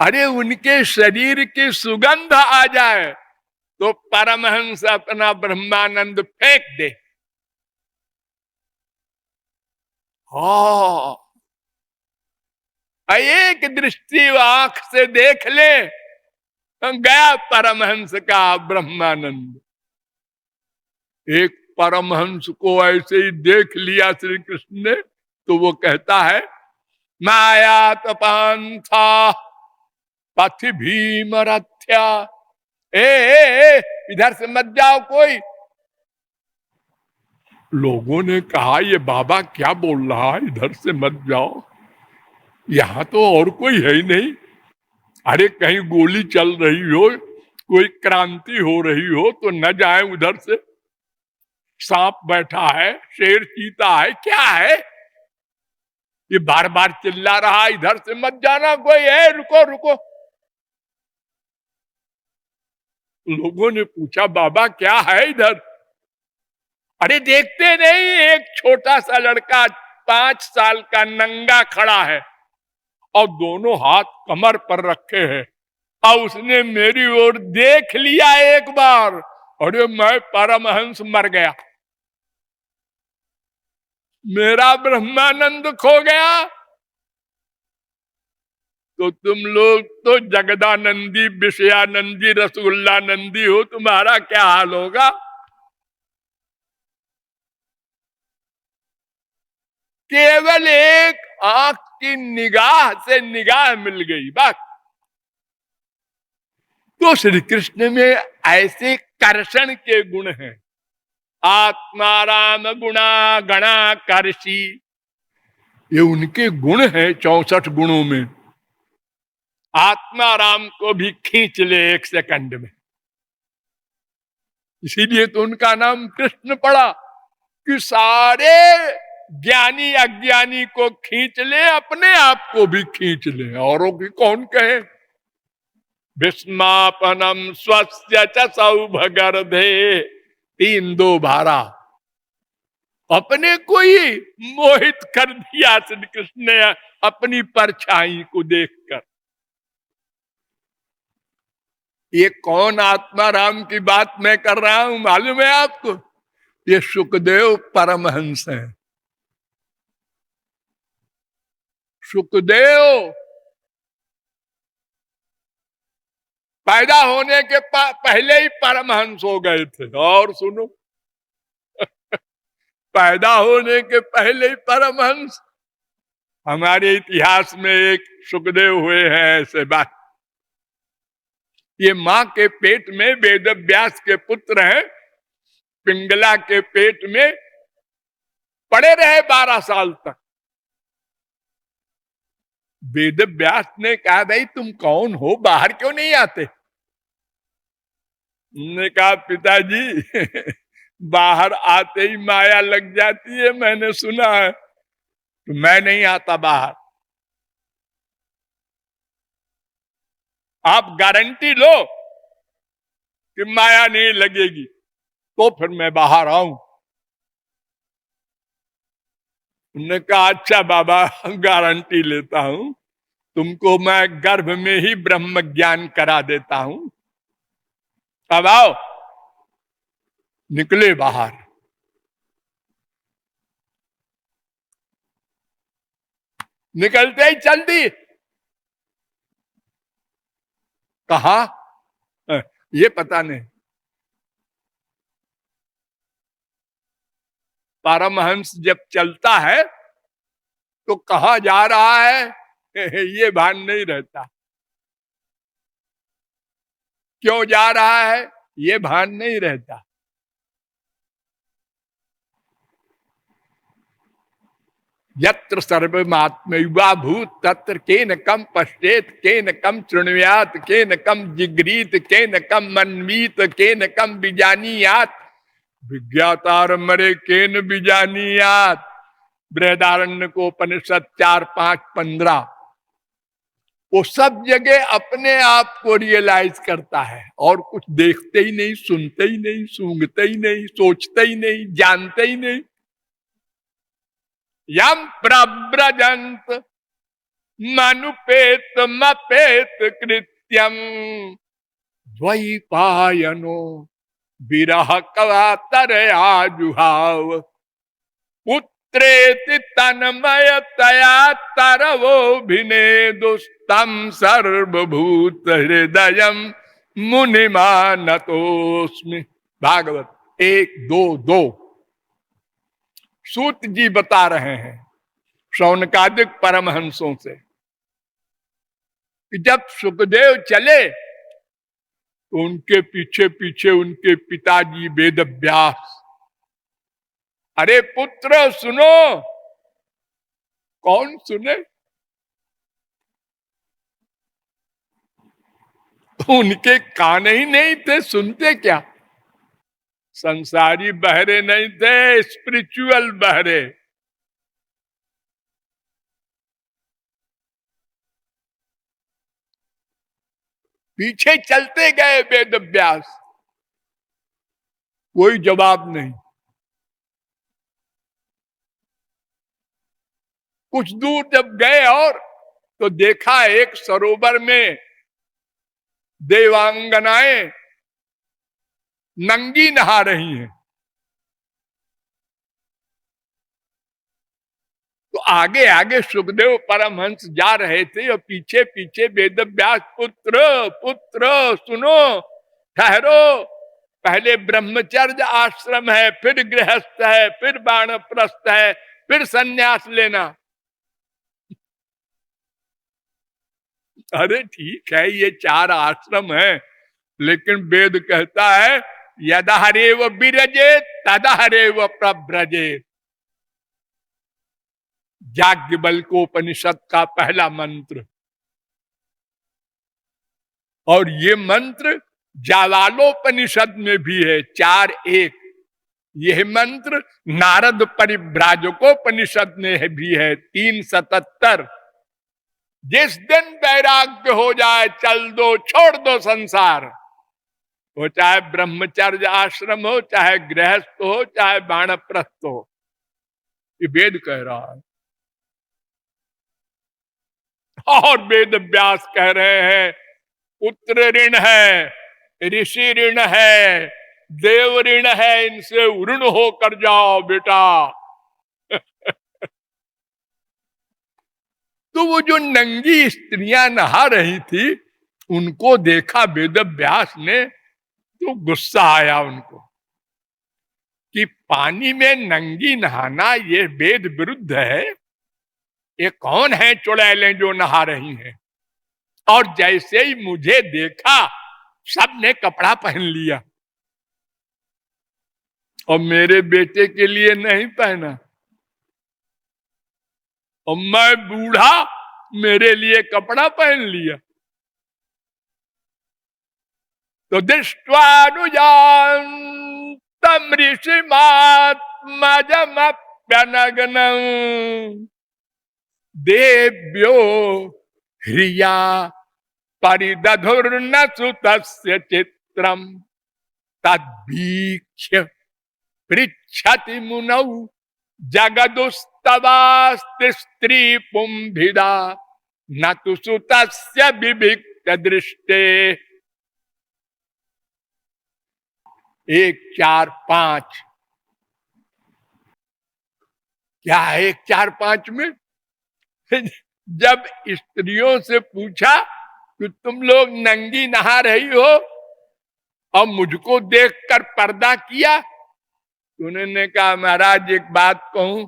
अरे उनके शरीर की सुगंध आ जाए तो परमहंस अपना ब्रह्मानंद फेंक दे। हाँ, एक दृष्टि आंख से देख ले, गया परमहंस का ब्रह्मानंद। एक परमहंस को ऐसे ही देख लिया श्री कृष्ण ने, तो वो कहता है, माया तपांथा पथ भीम रथ्या। ए, इधर से मत जाओ कोई। लोगों ने कहा, ये बाबा क्या बोल रहा है, इधर से मत जाओ, यहां तो और कोई है ही नहीं। अरे कहीं गोली चल रही हो, कोई क्रांति हो रही हो तो न जाए उधर से। सांप बैठा है, शेर चीता है, क्या है ये बार बार चिल्ला रहा, इधर से मत जाना कोई है, रुको रुको। लोगों ने पूछा, बाबा क्या है इधर? अरे देखते नहीं, एक छोटा सा लड़का 5 साल का नंगा खड़ा है और दोनों हाथ कमर पर रखे हैं, और उसने मेरी ओर देख लिया एक बार, अरे मैं परमहंस मर गया, मेरा ब्रह्मानंद खो गया। तो तुम लोग तो जगदानंदी, विषयानंदी, रसगुल्लानंदी हो, तुम्हारा क्या हाल होगा। केवल एक आंख की निगाह से निगाह मिल गई बस। तो श्री कृष्ण में ऐसे कर्षण के गुण हैं। आत्माराम गुणा गणा कर्षी, ये उनके गुण हैं 64 गुणों में। आत्माराम को भी खींच ले 1 सेकंड में, इसीलिए तो उनका नाम कृष्ण पड़ा कि सारे ज्ञानी अज्ञानी को खींच ले, अपने आप को भी खींच ले, औरों की कौन कहे। विस्मापनम स्वस्य च सौभगर्धे 3-2 12, अपने को ही मोहित कर दिया श्री कृष्ण ने अपनी परछाई को देखकर। ये कौन आत्माराम की बात मैं कर रहा हूं मालूम है आपको? ये सुखदेव परमहंस हैं। सुखदेव पैदा होने के पहले ही परमहंस हो गए थे। और सुनो, पैदा होने के पहले ही परमहंस। हमारे इतिहास में एक सुखदेव हुए हैं ऐसे बात। ये मां के पेट में वेद व्यास के पुत्र हैं, पिंगला के पेट में पड़े रहे 12 साल तक। वेद व्यास ने कहा, भाई तुम कौन हो, बाहर क्यों नहीं आते? उन्होंने कहा, पिताजी बाहर आते ही माया लग जाती है, मैंने सुना है, तो मैं नहीं आता बाहर। आप गारंटी लो कि माया नहीं लगेगी, तो फिर मैं बाहर आऊं। उन्होंने कहा, अच्छा बाबा, गारंटी लेता हूं, तुमको मैं गर्भ में ही ब्रह्म ज्ञान करा देता हूं। अब आओ। निकले बाहर। निकलते ही चल दी। कहा ये पता नहीं। परमहंस जब चलता है तो कहा जा रहा है ये भान नहीं रहता, क्यों जा रहा है ये भान नहीं रहता। यत्र सर्वमात्मैवा भूत तत्र केन कम पश्चेत, केन कम शृणुयात, केन कम जिगरीत, केन कम मन्वीत, केन कम बिजानीयात, विज्ञातार मरे केन बिजानीयात। बृहदारण्य को उपनिषद 4-5-15। वो सब जगह अपने आप को रियलाइज करता है, और कुछ देखते ही नहीं, सुनते ही नहीं, सूंघते ही नहीं, सोचते ही नहीं, जानते ही नहीं। यम प्रव्रजंत मनुपेत मपेत कृत्यम द्वैपायनो विरह कवातर आजुहाव पुत्रेति तन्मयतया तरवो भिनेदुस्तम सर्वभूत हृदयम मुनिमानतोस्मि। भागवत 1-2-2। सूत जी बता रहे हैं शौनकादिक परमहंसों से कि जब सुखदेव चले तो उनके पीछे पीछे उनके पिताजी वेद व्यास, अरे पुत्र सुनो। कौन सुने? उनके कान ही नहीं थे, सुनते क्या? संसारी बहरे नहीं थे, स्पिरिचुअल बहरे। पीछे चलते गए वेद व्यास, कोई जवाब नहीं। कुछ दूर जब गए और तो देखा एक सरोवर में देवांगनाएं नंगी नहा रही हैं। तो आगे आगे सुखदेव परमहंस जा रहे थे और पीछे पीछे वेदव्यास, पुत्र पुत्र सुनो, ठहरो, पहले ब्रह्मचर्य आश्रम है, फिर गृहस्थ है, फिर वानप्रस्थ है, फिर सन्यास लेना। अरे ठीक है, ये 4 आश्रम है, लेकिन वेद कहता है यदहरेव विरजे तदहरेव प्रव्रजे। याज्ञवल्क्योपनिषद का पहला मंत्र, और ये मंत्र जावालोपनिषद में भी है 4:1। यह मंत्र नारद परिव्राजकोपनिषद में भी है 3:77। जिस दिन वैराग्य हो जाए चल दो, छोड़ दो संसार, वो चाहे ब्रह्मचर्य आश्रम हो, चाहे गृहस्थ हो, चाहे वानप्रस्थ हो। ये वेद कह रहा है। और वेद व्यास कह रहे हैं पुत्र ऋण है, ऋषि ऋण है, देव ऋण है, इनसे ऋण होकर जाओ बेटा। तो वो जो नंगी स्त्रियां नहा रही थी, उनको देखा वेद व्यास ने, तो गुस्सा आया उनको कि पानी में नंगी नहाना ये वेद विरुद्ध है। ये कौन है चुड़ैलें जो नहा रही हैं? और जैसे ही मुझे देखा सबने कपड़ा पहन लिया, और मेरे बेटे के लिए नहीं पहना, और मैं बूढ़ा, मेरे लिए कपड़ा पहन लिया। तो दृष्ट्वानुजान तम ऋषिमात्मजमप्यनग्नं देव्यो ह्रिया परिदधुर्न सुतस्य चित्रम तद्वीक्ष्य पृच्छति मुनौ जगदुस्तवास्ति स्त्री पुंभिदा न तु सुतस्य विविक्त दृष्टे। 1, 4, 5 क्या है 1, 4, 5 में? जब स्त्रियों से पूछा कि तुम लोग नंगी नहा रही हो और मुझको देखकर पर्दा किया, तो उन्होंने कहा महाराज एक बात कहूं,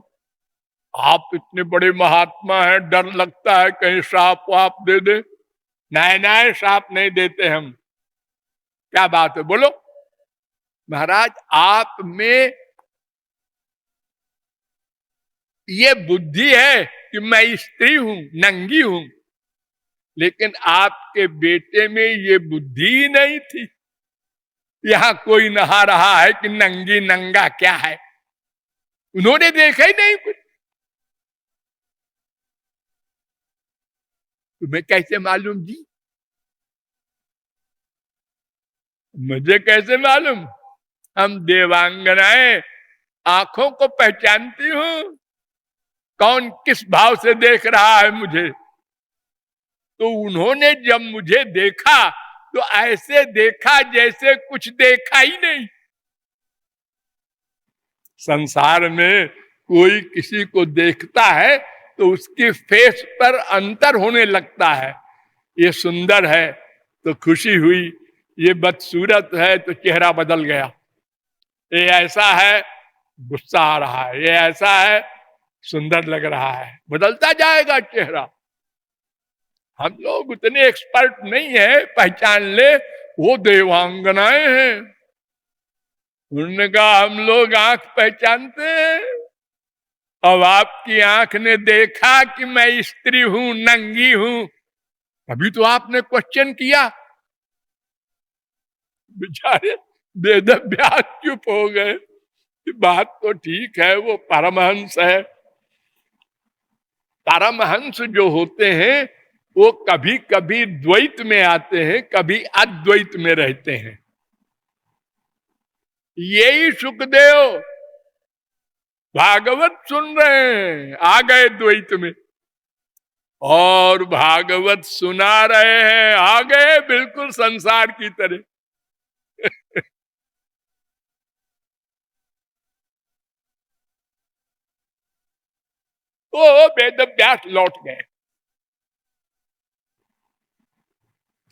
आप इतने बड़े महात्मा हैं, डर लगता है कहीं श्राप वाप दे दे। नहीं नहीं, श्राप नहीं देते हम। क्या बात है, बोलो। महाराज आप में ये बुद्धि है कि मैं स्त्री हूं, नंगी हूं, लेकिन आपके बेटे में ये बुद्धि ही नहीं थी। यहां कोई नहा रहा है कि नंगी नंगा क्या है, उन्होंने देखा ही नहीं कुछ। तुम्हें कैसे मालूम जी? मुझे कैसे मालूम? हम देवांगनाएं आंखों को पहचानती हूं, कौन किस भाव से देख रहा है मुझे। तो उन्होंने जब मुझे देखा तो ऐसे देखा जैसे कुछ देखा ही नहीं। संसार में कोई किसी को देखता है तो उसके फेस पर अंतर होने लगता है। ये सुंदर है तो खुशी हुई, ये बदसूरत है तो चेहरा बदल गया, ये ऐसा है गुस्सा आ रहा है, ये ऐसा है सुंदर लग रहा है, बदलता जाएगा चेहरा। हम लोग उतने एक्सपर्ट नहीं है, पहचान ले वो देवांगनाएं हैं। उन्होंने कहा हम लोग आंख पहचानते हैं। अब आपकी आंख ने देखा कि मैं स्त्री हूं, नंगी हूं, अभी तो आपने क्वेश्चन किया। बेचारे वेदव्यास चुप हो गए। बात तो ठीक है, वो परमहंस है। परमहंस जो होते हैं वो कभी कभी द्वैत में आते हैं, कभी अद्वैत में रहते हैं। यही सुखदेव भागवत सुन रहे हैं, आ गए द्वैत में, और भागवत सुना रहे हैं, आ गए बिल्कुल संसार की तरह। तो वेद व्यास लौट गए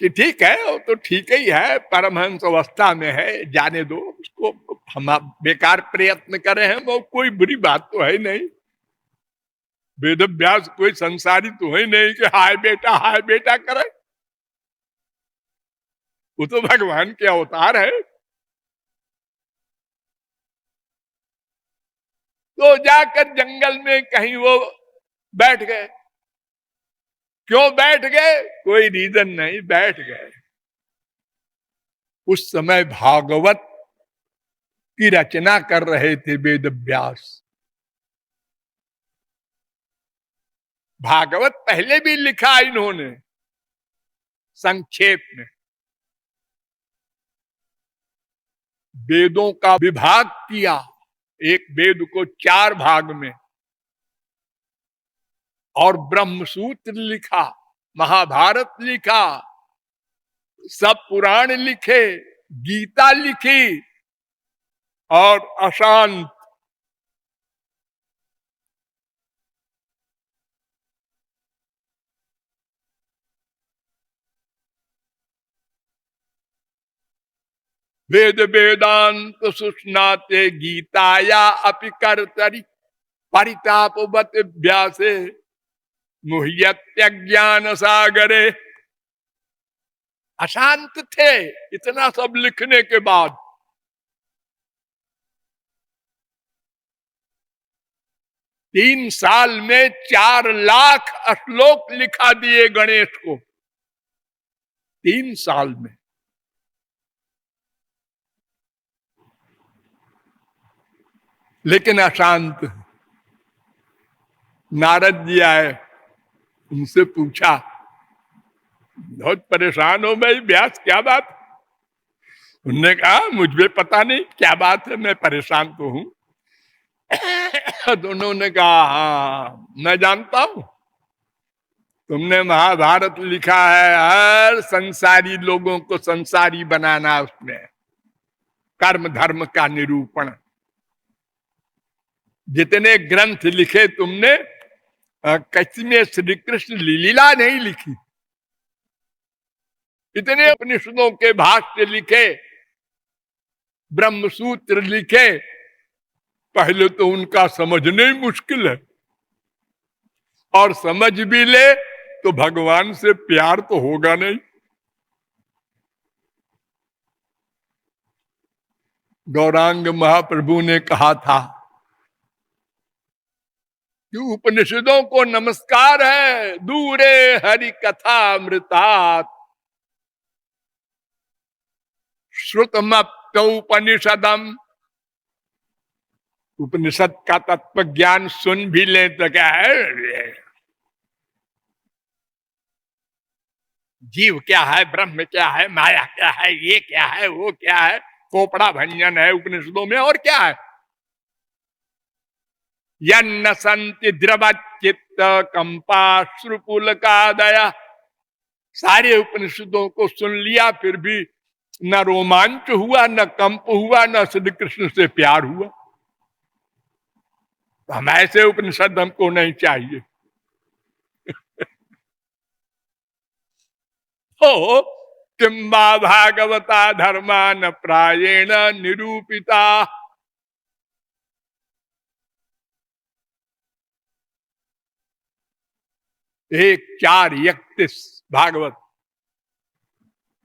कि ठीक है, वो तो ठीक ही है, परमहंस अवस्था में है, जाने दो उसको, हम बेकार प्रयत्न करे हैं, वो कोई बुरी बात तो है नहीं। वेद व्यास कोई संसारी तो है नहीं कि हाय बेटा करे। वो तो भगवान के अवतार है। तो जाकर जंगल में कहीं वो बैठ गए। क्यों बैठ गए? कोई रीजन नहीं, बैठ गए। उस समय भागवत की रचना कर रहे थे वेद व्यास। भागवत पहले भी लिखा इन्होंने संक्षेप में। वेदों का विभाग किया, एक वेद को 4 भाग में, और ब्रह्मसूत्र लिखा, महाभारत लिखा, सब पुराण लिखे, गीता लिखी, और अशांत वेद वेदांत सुष्णाते गीताया अपि कर्तरि परितापवत व्यासे मुह्यत्यज्ञान सागरे। अशांत थे इतना सब लिखने के बाद। 3 साल में 4 लाख श्लोक लिखा दिए गणेश को, 3 साल में। लेकिन अशांत। नारद जी आए, उनसे पूछा, बहुत परेशान हो भाई व्यास, क्या बात? उन्होंने कहा मुझे पता नहीं क्या बात है, मैं परेशान तो हूं। दोनों ने कहा हाँ मैं जानता हूं, तुमने महाभारत लिखा है, हर संसारी लोगों को संसारी बनाना, उसमें कर्म धर्म का निरूपण। जितने ग्रंथ लिखे तुमने, किसी में श्री कृष्ण लीला नहीं लिखी। इतने उपनिषदों के भाष्य लिखे, ब्रह्मसूत्र लिखे, पहले तो उनका समझना ही मुश्किल है, और समझ भी ले तो भगवान से प्यार तो होगा नहीं। गौरांग महाप्रभु ने कहा था कि उपनिषदों को नमस्कार है, दूरे हरि कथा अमृतात श्रुतमप्योपनिषदम। उपनिषद का तत्व ज्ञान सुन भी ले तो क्या है, जीव क्या है, ब्रह्म क्या है, माया क्या है, ये क्या है, वो क्या है, कोपड़ा भंजन है उपनिषदों में, और क्या है। यन्न संति द्रवचित्त कंपाश्रुपुल का दया। सारे उपनिषदों को सुन लिया, फिर भी न रोमांच हुआ, न कंप हुआ, न श्री कृष्ण से प्यार हुआ। हम ऐसे उपनिषद हमको नहीं चाहिए। हो किंबा भागवता धर्मान प्रायेण निरूपिता। एक 4:31 भागवत।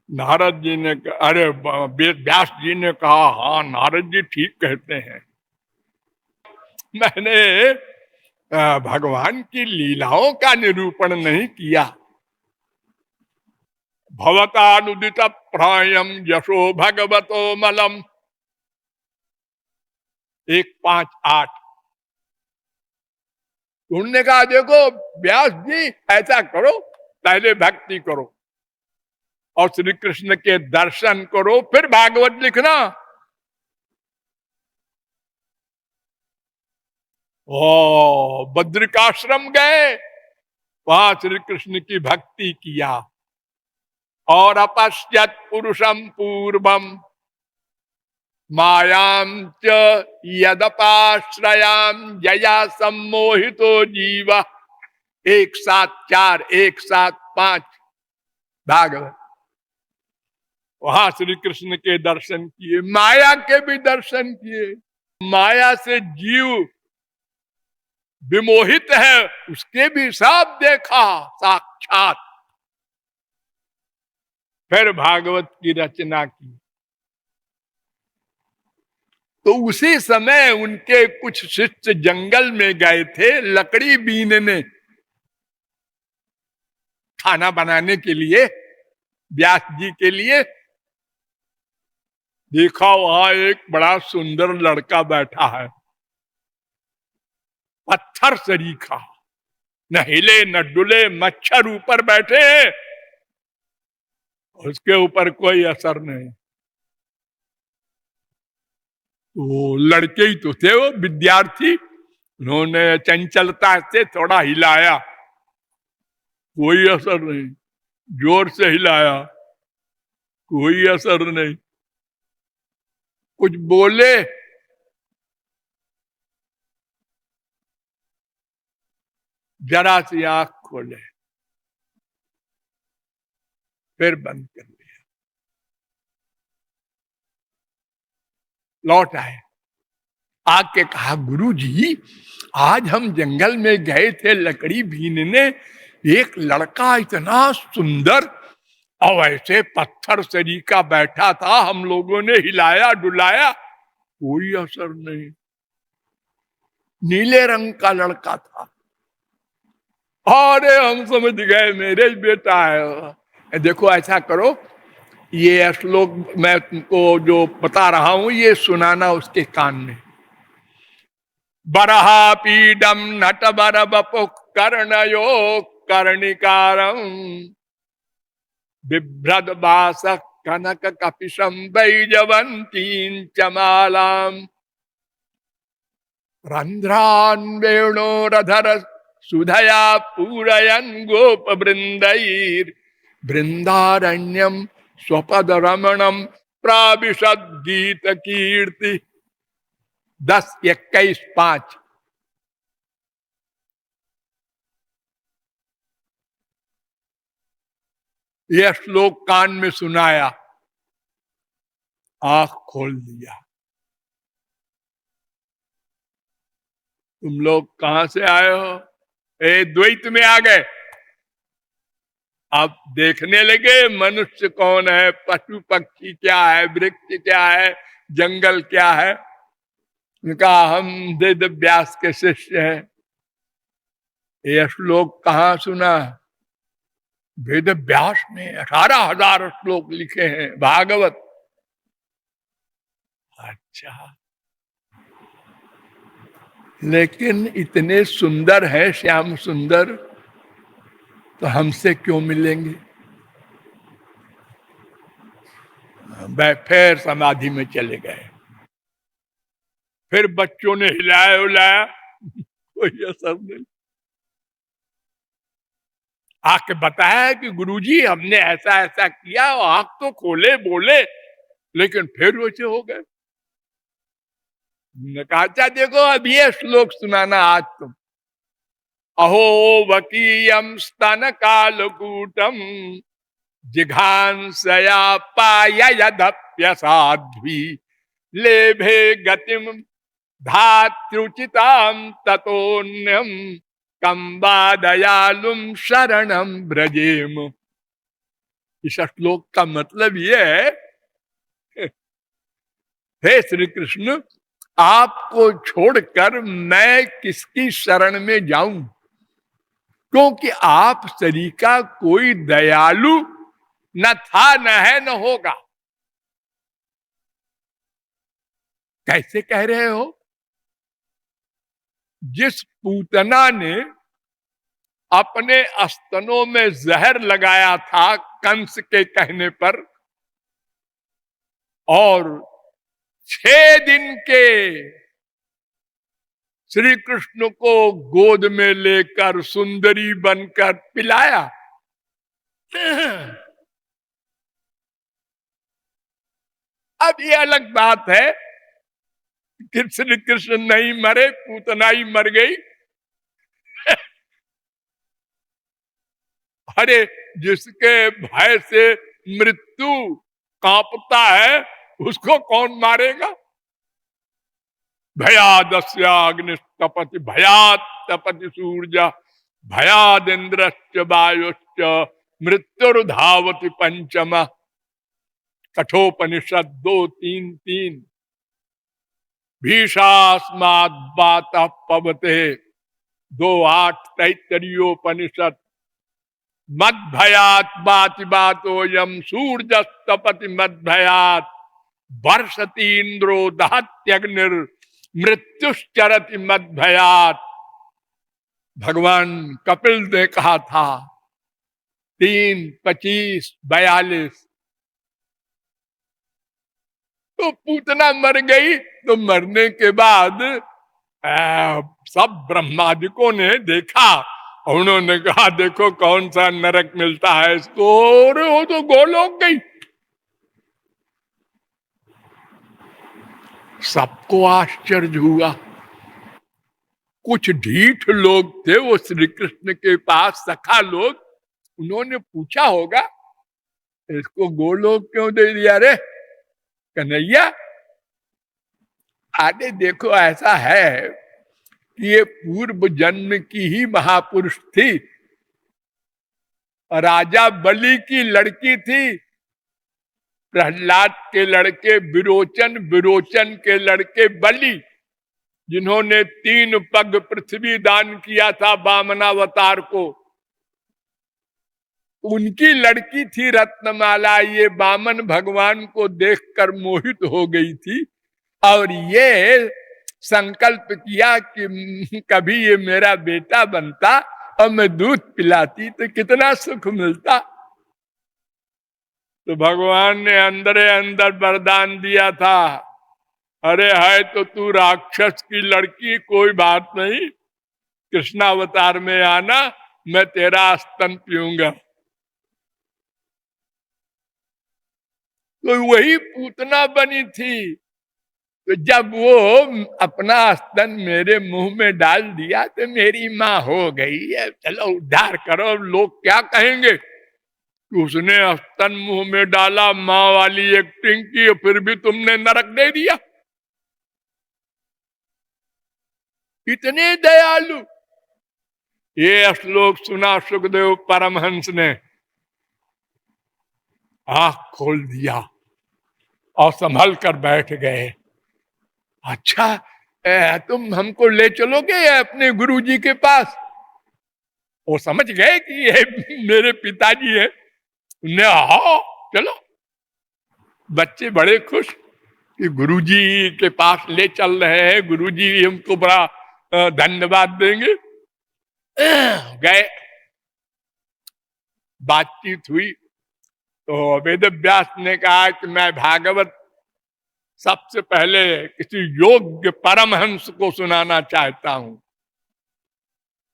नारद जी ने, अरे व्यास जी ने कहा, हाँ नारद जी ठीक कहते हैं, मैंने भगवान की लीलाओं का निरूपण नहीं किया। भवतानुदित प्रायम यशो भगवतो मलम। 1:5-8। उन्होंने कहा देखो व्यास जी, ऐसा करो, पहले भक्ति करो और श्री कृष्ण के दर्शन करो, फिर भागवत लिखना। ओ बद्रिकाश्रम गए, वहां श्री कृष्ण की भक्ति किया। और अपश्यत पुरुषम पूर्वम मायाम च यदपाश्रयाम जया सम्मोहितो जीव। एक साथ चार, एक साथ पांच भागवत। वहां श्री कृष्ण के दर्शन किए, माया के भी दर्शन किए। माया से जीव विमोहित है, उसके भी सब देखा साक्षात। फिर भागवत की रचना की। तो उसी समय उनके कुछ शिष्य जंगल में गए थे लकड़ी बीनने, खाना बनाने के लिए, व्यास जी के लिए। देखा वहां एक बड़ा सुंदर लड़का बैठा है, पत्थर सरीखा, न हिले न डुले, मच्छर ऊपर बैठे हैं, उसके ऊपर कोई असर नहीं। वो लड़के ही तो थे, वो विद्यार्थी, उन्होंने चंचलता से थोड़ा हिलाया, कोई असर नहीं। जोर से हिलाया, कोई असर नहीं। कुछ बोले, जरा सी आंख खोले, फिर बंद कर लिया। लौट आए, आके कहा गुरु जी आज हम जंगल में गए थे लकड़ी बीनने, एक लड़का इतना सुंदर और ऐसे पत्थर सरीका बैठा था, हम लोगों ने हिलाया डुलाया, कोई असर नहीं। नीले रंग का लड़का था। अरे हम समझ गए मेरे बेटा है। देखो ऐसा करो, ये श्लोक मैं तुमको जो बता रहा हूं ये सुनाना उसके कान में। बरहा पीडम नट बर बपु कर्णयो कर्णिकारम बिभ्रद बास कनक कपिशम बैजवंतीं चमालाम रंध्रान वेणोरधर सुधया पूरयन गोप वृंदैर वृंदारण्यम स्वपद रमणम प्राविशद गीत कीर्ति। 10-21-5। यह श्लोक कान में सुनाया, आंख खोल दिया। तुम लोग कहां से आए हो? द्वैत में आ गए। आप देखने लगे मनुष्य कौन है, पशु पक्षी क्या है, वृक्ष क्या है, जंगल क्या है। उनका हम वेद व्यास के शिष्य हैं। यह श्लोक कहाँ सुना? वेद व्यास में 18,000 श्लोक लिखे हैं भागवत। अच्छा, लेकिन इतने सुंदर है श्याम सुंदर, तो हमसे क्यों मिलेंगे? फिर समाधि में चले गए। फिर बच्चों ने हिलाया उलाया, कोई असर नहीं। आके बताया कि गुरुजी हमने ऐसा ऐसा किया, आंख तो खोले बोले, लेकिन फिर वैसे हो गए। कहा अच्छा देखो अब ये श्लोक सुनाना आज तुम। अहो वकीयम स्तन कालकूटम जिघांसया पाययदप्यसाध्वी लेभे गतिम धात्रुचिताम ततोन्यम कंबा दयालुम शरणम ब्रजेम। इस श्लोक का मतलब ये है, हे श्री कृष्ण आपको छोड़कर मैं किसकी शरण में जाऊं, क्योंकि आप सरीका कोई दयालु न था, न है, न होगा। कैसे कह रहे हो? जिस पूतना ने अपने स्तनों में जहर लगाया था कंस के कहने पर, और 6 दिन के श्री कृष्ण को गोद में लेकर सुंदरी बनकर पिलाया। अब ये अलग बात है कि श्री कृष्ण नहीं मरे, पूतना ही मर गई। अरे जिसके भय से मृत्यु कांपता है उसको कौन मारेगा? भयादस्याग्निस्तपति भयात तपति सूर्य भयादिंद्रश्च वायुश्च मृत्युर्धावति पंचम। कठोपनिषद 2:3-3। भीषास्मात् बातः पवते 2:8 तैत्तरीयोपनिषद। मद भयात बाति बातोयम सूर्यस्तपति मद भयात वर्षति इंद्रो दहत्यग्निर मृत्युश्चरति मद भयात। भगवान कपिल ने कहा था 3:25-42। तो पूतना मर गई तो मरने के बाद सब ब्रह्मादिकों ने देखा, उन्होंने कहा देखो कौन सा नरक मिलता है इसको, और वो तो गोलोक गई। सबको आश्चर्य हुआ। कुछ ढीठ लोग थे वो श्री कृष्ण के पास, सखा लोग, उन्होंने पूछा होगा इसको गोलोक क्यों दे दिया रे कन्हैया? आगे देखो ऐसा है कि ये पूर्व जन्म की ही महापुरुष थी। राजा बलि की लड़की थी, प्रहलाद के लड़के विरोचन, विरोचन के लड़के बलि, जिन्होंने 3 पग पृथ्वी दान किया था वामनावतार को। उनकी लड़की थी रत्नमाला। ये वामन भगवान को देखकर मोहित हो गई थी और ये संकल्प किया कि कभी ये मेरा बेटा बनता और मैं दूध पिलाती तो कितना सुख मिलता। तो भगवान ने अंदर अंदर वरदान दिया था, अरे है तो तू राक्षस की लड़की, कोई बात नहीं, कृष्णावतार में आना, मैं तेरा स्तन पीऊंगा। तो वही पूतना बनी थी। तो जब वो अपना स्तन मेरे मुंह में डाल दिया तो मेरी माँ हो गई है, चलो उद्धार करो। लोग क्या कहेंगे? उसने स्तन मुंह में डाला, माँ वाली एक्टिंग की, फिर भी तुमने नरक दे दिया। इतने दयालु। ये श्लोक सुना सुखदेव परमहंस ने, आंख खोल दिया और संभल कर बैठ गए। अच्छा तुम हमको ले चलोगे अपने गुरुजी के पास? वो समझ गए कि ये मेरे पिताजी है। उन्हें हाँ चलो। बच्चे बड़े खुश कि गुरुजी के पास ले चल रहे हैं, गुरुजी हमको बड़ा धन्यवाद देंगे। गए, बातचीत हुई तो वेद व्यास ने कहा कि मैं भागवत सबसे पहले किसी योग्य परमहंस को सुनाना चाहता हूं,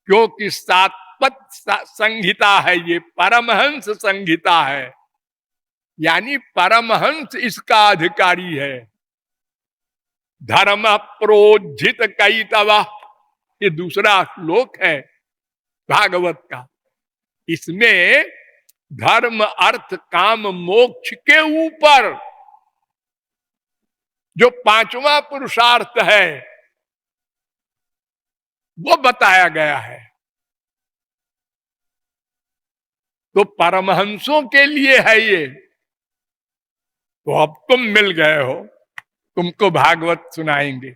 क्योंकि सातपद संहिता है, ये परमहंस संहिता है, यानी परमहंस इसका अधिकारी है। धर्म प्रोज्झित कैतव, ये दूसरा श्लोक है भागवत का। इसमें धर्म अर्थ काम मोक्ष के ऊपर जो 5वां पुरुषार्थ है वो बताया गया है। तो परमहंसों के लिए है ये। तो अब तुम मिल गए हो, तुमको भागवत सुनाएंगे।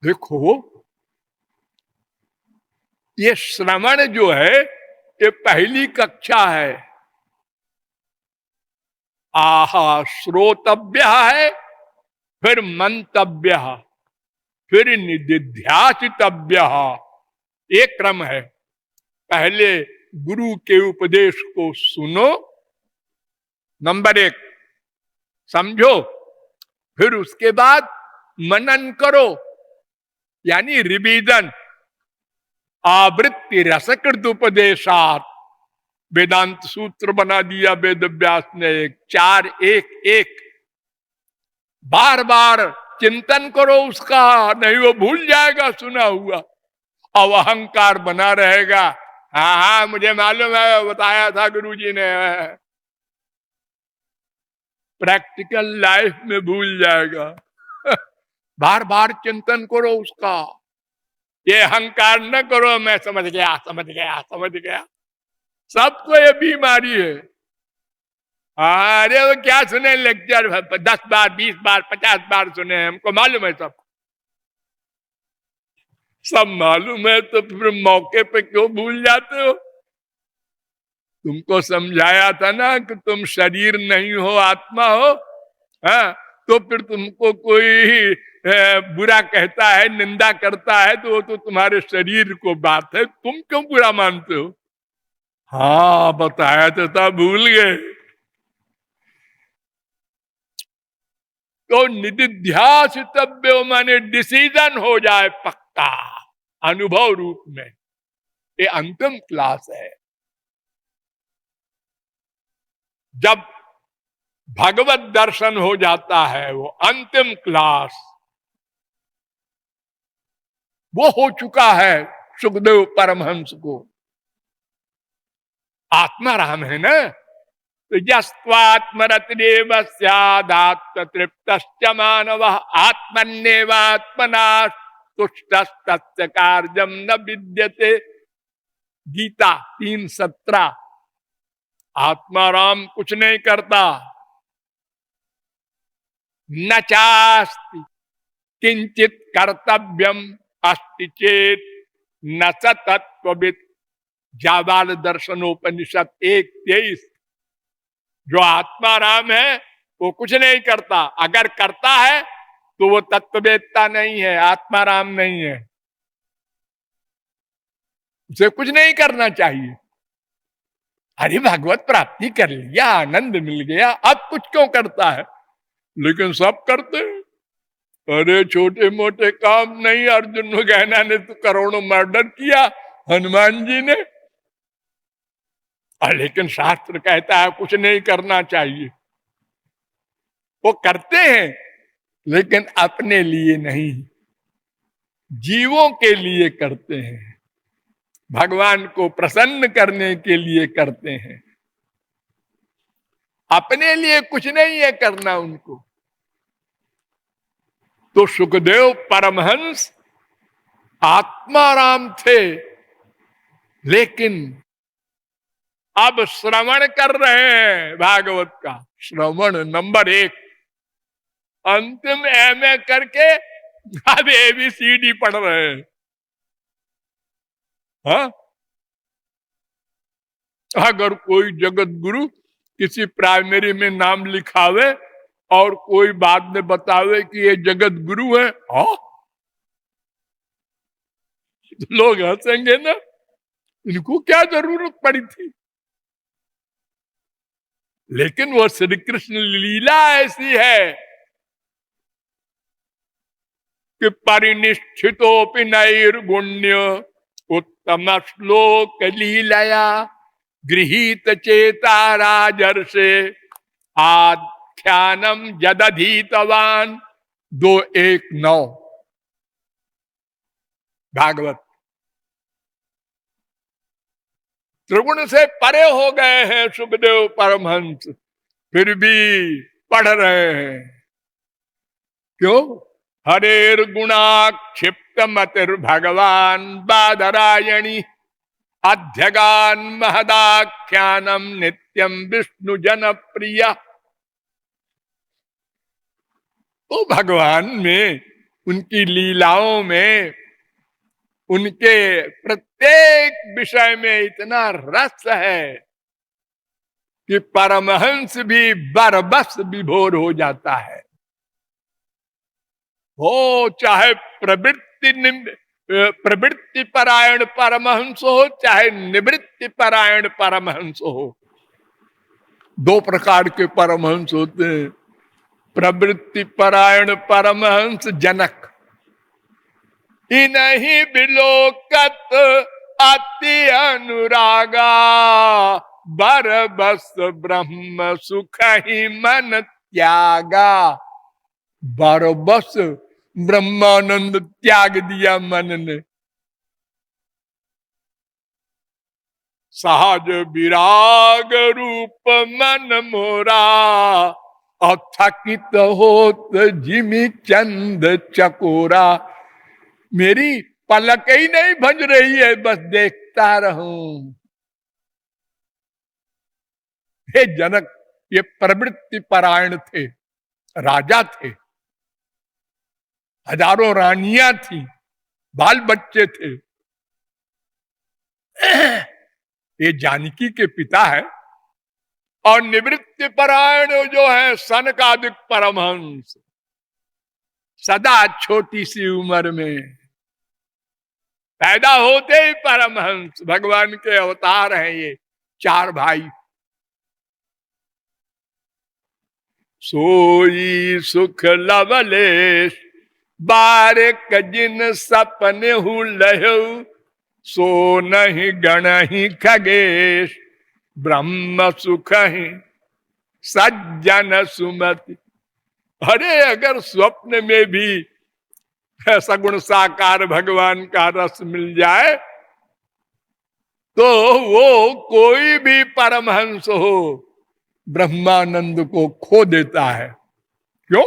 देखो ये श्रवण जो है ये पहली कक्षा है। आहा श्रोतव्य है, फिर मंतव्य, फिर निधिध्यासितव्य, एक क्रम है। पहले गुरु के उपदेश को सुनो, नंबर 1 समझो, फिर उसके बाद मनन करो, यानी रिवीजन, आवृत्ति रसकृत उपदेशात, वेदांत सूत्र बना दिया वेद व्यास ने, एक 4-1-1, बार बार चिंतन करो उसका, नहीं वो भूल जाएगा सुना हुआ। अब अहंकार बना रहेगा, हाँ हाँ मुझे मालूम है, बताया था गुरुजी ने, प्रैक्टिकल लाइफ में भूल जाएगा। बार बार चिंतन करो उसका, ये अहंकार न करो मैं समझ गया समझ गया समझ गया। सबको ये बीमारी है। अरे वो क्या सुने लेक्चर, 10 बार 20 बार 50 बार सुने, हमको मालूम है सब, सब मालूम है तो फिर मौके पे क्यों भूल जाते हो? तुमको समझाया था ना कि तुम शरीर नहीं हो आत्मा हो। हाँ, तो फिर तुमको कोई बुरा कहता है, निंदा करता है, तो वो तो तुम्हारे शरीर को बात है, तुम क्यों बुरा मानते हो? हाँ बताया तो था, भूल गए। तो निधिध्यासितव्य माने डिसीजन हो जाए पक्का, अनुभव रूप में। ये अंतिम क्लास है। जब भगवत दर्शन हो जाता है, वो अंतिम क्लास वो हो चुका है सुखदेव परमहंस को। आत्मा राम है ना, तो यस्त्वात्मरतिरेव स्यादात्म तृप्तश्च मानवः आत्मन्येवात्मना तुष्टस्तस्य कार्यं न विद्यते। गीता 3:17। आत्माराम कुछ नहीं करता। न चास्ति किंचित कर्तव्यम अस्ति चेत न स तत्त्ववित्। जाबाल दर्शनोपनिषद 1:23। जो आत्माराम है वो कुछ नहीं करता, अगर करता है तो वो तत्ववेत्ता नहीं है, आत्माराम नहीं है। उसे कुछ नहीं करना चाहिए। अरे भगवत प्राप्ति कर लिया, आनंद मिल गया, अब कुछ क्यों करता है? लेकिन सब करते हैं। अरे छोटे मोटे काम नहीं, अर्जुन गहना ने तो करोड़ों मर्डर किया, हनुमान जी ने, लेकिन शास्त्र कहता है कुछ नहीं करना चाहिए। वो करते हैं लेकिन अपने लिए नहीं, जीवों के लिए करते हैं, भगवान को प्रसन्न करने के लिए करते हैं। अपने लिए कुछ नहीं है करना उनको। तो सुखदेव परमहंस आत्माराम थे, लेकिन अब श्रवण कर रहे हैं भागवत का। श्रवण नंबर 1, अंतिम एमए करके अब ABCD पढ़ रहे हैं। हाँ? अगर कोई जगत गुरु किसी प्राइमरी में नाम लिखावे और कोई बाद में बतावे कि ये जगत गुरु है, हाँ लोग हंसेंगे ना, इनको क्या जरूरत पड़ी थी? लेकिन वो श्री कृष्ण लीला ऐसी है कि परिनिष्ठितोपि नैर्गुण्य उत्तम श्लोक लीलया गृहीत चेता राजर्षे आख्यानम जदधीतवान। 2:1-9 भागवत। त्रिगुण से परे हो गए हैं सुखदेव परमहंस, फिर भी पढ़ रहे हैं। क्यों? हरेर गुणाक्षिप्त मतिर भगवान बादरायणी अध्यगान महदाख्यानम नित्यम विष्णु जन प्रिय। तो भगवान में, उनकी लीलाओं में, उनके प्रत्येक विषय में इतना रस है कि परमहंस भी बरबस विभोर हो जाता है। हो चाहे प्रवृत्ति परायण परमहंस हो, चाहे निवृत्ति परायण परमहंस हो। 2 प्रकार के परमहंस होते हैं। प्रवृत्ति परायण परमहंस जनक, इनहि बिलोकत अति अनुरागा, बर बस ब्रह्म सुख ही मन त्यागा। बरबस ब्रह्मानंद त्याग दिया मन ने। सहज विराग रूप मन मोरा, अथकित होत जिमि चंद चकोरा। मेरी पलक ही नहीं भज रही है, बस देखता रहूं। हे जनक, ये प्रवृत्ति परायण थे, राजा थे, हजारों रानियां थी, बाल बच्चे थे। ये जानकी के पिता है। और निवृत्ति परायण जो है सनकादिक परमहंस, सदा छोटी सी उम्र में पैदा होते ही परमहंस, भगवान के अवतार हैं ये चार भाई। सोई सुख लवलेश, बारिक जिन सपने हु लहु, सो नहीं गणहि खगेश, ब्रह्म सुख ही सज्जन सुमति। अरे अगर स्वप्न में भी सगुण साकार भगवान का रस मिल जाए तो वो कोई भी परमहंस हो ब्रह्मानंद को खो देता है। क्यों?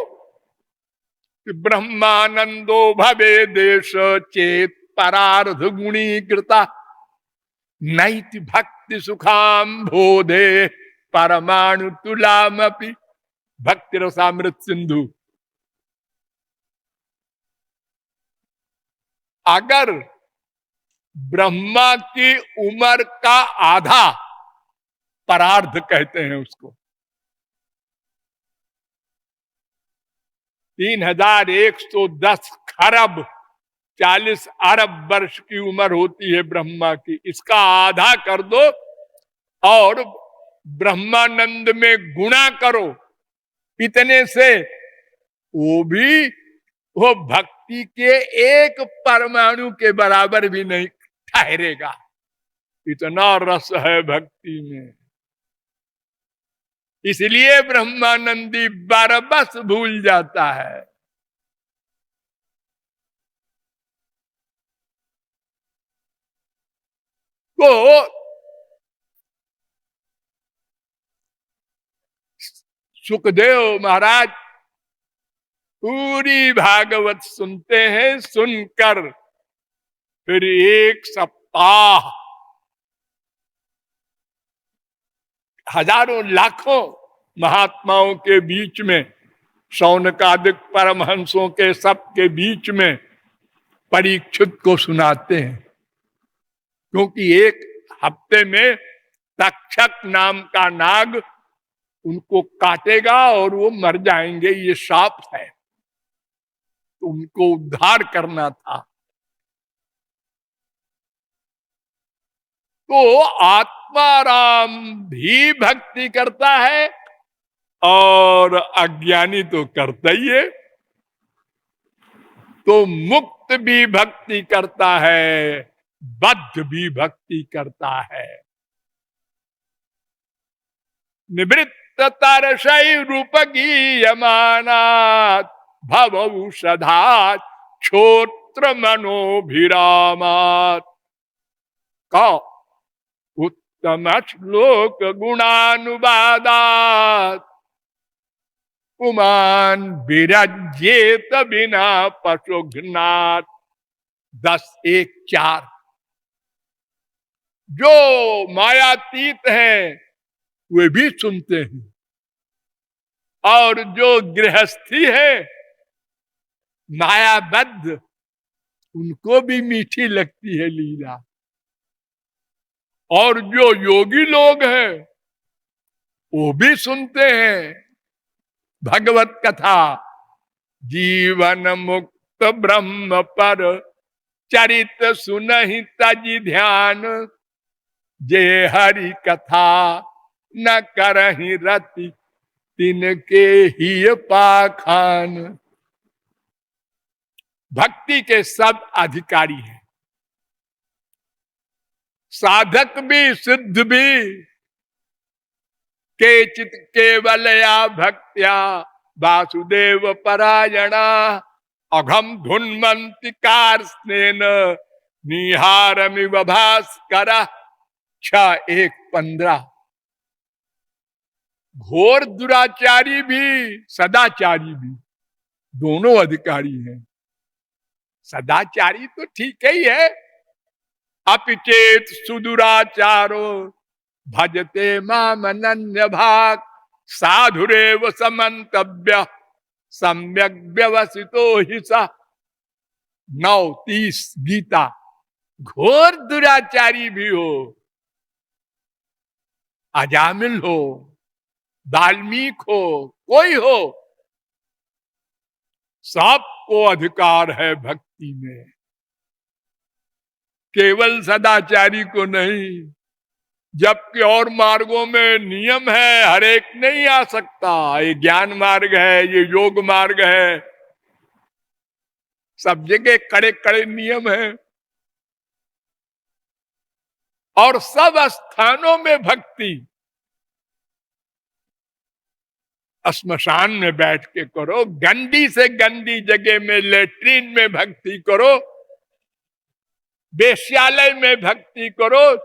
कि ब्रह्मानंदो भवे देश चेत परार्ध गुणी कृता, नैति भक्ति सुखाम बोधे परमाणु तुलामपि। भक्ति रसामृत सिंधु। अगर ब्रह्मा की उम्र का आधा, परार्ध कहते हैं उसको, 3110 खरब 40 अरब वर्ष की उम्र होती है ब्रह्मा की, इसका आधा कर दो और ब्रह्मानंद में गुणा करो इतने से, वो भक्ति के एक परमाणु के बराबर भी नहीं ठहरेगा। इतना रस है भक्ति में। इसलिए ब्रह्मानंदी बरबस भूल जाता है। तो सुखदेव महाराज पूरी भागवत सुनते हैं। सुनकर फिर एक सप्ताह हजारों लाखों महात्माओं के बीच में, शौनकादिक परमहंसों के सबके बीच में परीक्षित को सुनाते हैं। क्योंकि एक हफ्ते में तक्षक नाम का नाग उनको काटेगा और वो मर जाएंगे, ये शाप है। तो उनको उद्धार करना था। तो आत्माराम भी भक्ति करता है और अज्ञानी तो करता ही है। तो मुक्त भी भक्ति करता है, बद्ध भी भक्ति करता है। निवृत्त तरसई रूप गीयमानात् भवौषधात् क्षोत्र मनोभिरामात्। का उत्तम श्लोक गुणानुवादात् पुमान विरज्येत बिना पशुघ्नात्। 10:1-4। जो मायातीत हैं वे भी सुनते हैं, और जो गृहस्थी है मायाबद्ध उनको भी मीठी लगती है लीला। और जो योगी लोग हैं वो भी सुनते हैं भगवत कथा। जीवन मुक्त ब्रह्म पर चरित सुनहि तज ध्यान, जे हरि कथा न करहि रति तिनके ही पाखान। भक्ति के सब अधिकारी हैं, साधक भी सिद्ध भी। केचित केवलया भक्त्या वासुदेव परायणा अघम धुन्वन्ति कार्ष्णेन निहारमिव भास्कर। 6:1-15। घोर दुराचारी भी सदाचारी भी दोनों अधिकारी हैं। सदाचारी तो ठीक ही है, अपिचेत सुदुराचारो भजते माम अनन्य भाग साधुरेव समन्तव्य सम्यक व्यवसितो हि स। 9:30 गीता। घोर दुराचारी भी हो, अजामिल हो, वाल्मीकि हो, कोई हो, सबको अधिकार है भक्ति में, केवल सदाचारी को नहीं। जबकि और मार्गों में नियम है, हर एक नहीं आ सकता। ये ज्ञान मार्ग है, ये योग मार्ग है, सब जगह कड़े कड़े नियम है। और सब स्थानों में भक्ति, श्मशान में बैठ के करो, गंदी से गंदी जगह में लेट्रिन में भक्ति करो, वेश्यालय में भक्ति करो,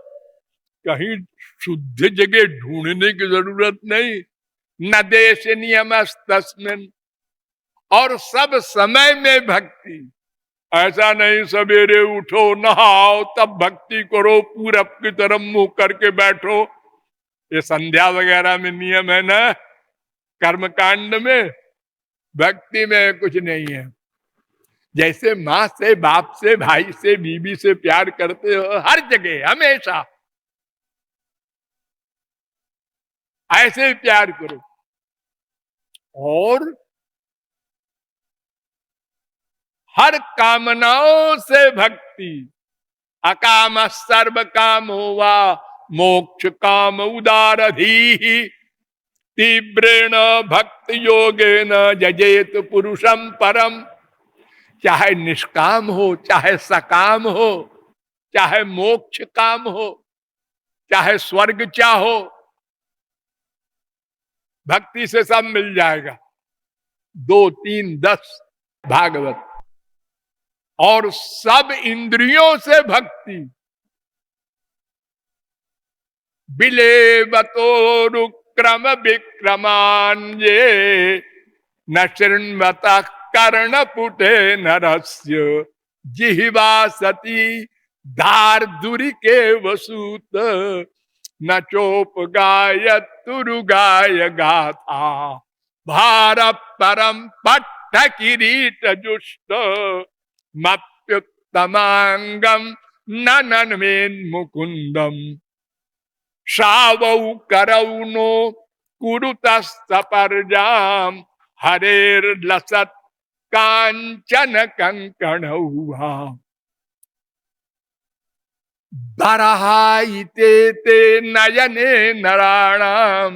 कहीं शुद्ध जगह ढूंढने की जरूरत नहीं। न देश नियम तस्मिन्, और सब समय में भक्ति। ऐसा नहीं सवेरे उठो नहाओ तब भक्ति करो, पूरब की तरफ मुंह करके बैठो। ये संध्या वगैरह में नियम है ना, कर्मकांड में। भक्ति में कुछ नहीं है। जैसे माँ से, बाप से, भाई से, बीवी से प्यार करते हो हर जगह हमेशा, ऐसे ही प्यार करो। और हर कामनाओं से भक्ति। अकाम सर्व काम हुआ मोक्ष काम उदारधी तीव्रेण भक्ति योगेन जजेत पुरुषम परम। चाहे निष्काम हो, चाहे सकाम हो, चाहे मोक्ष काम हो, चाहे स्वर्ग चाहो, भक्ति से सब मिल जाएगा। 2, 3, 10 भागवत। और सब इंद्रियों से भक्ति। बिलेवतो रुक्रम विक्रमान्ये न शृण्वतः कर्णपुटे नरस्य जिह्वा सती धार्दुरिके वसूत न चोपगायतुरुगाय गाथा भार परम पट्ट किरीट जुष्ट मप्युत्तमांगम ननन्मेन मुकुंदम शावौ करौ नो कुरुतस्तपर्जाम हरेर्लसत् कांचन कंकणौहा बरहाइते ते नयने नराणाम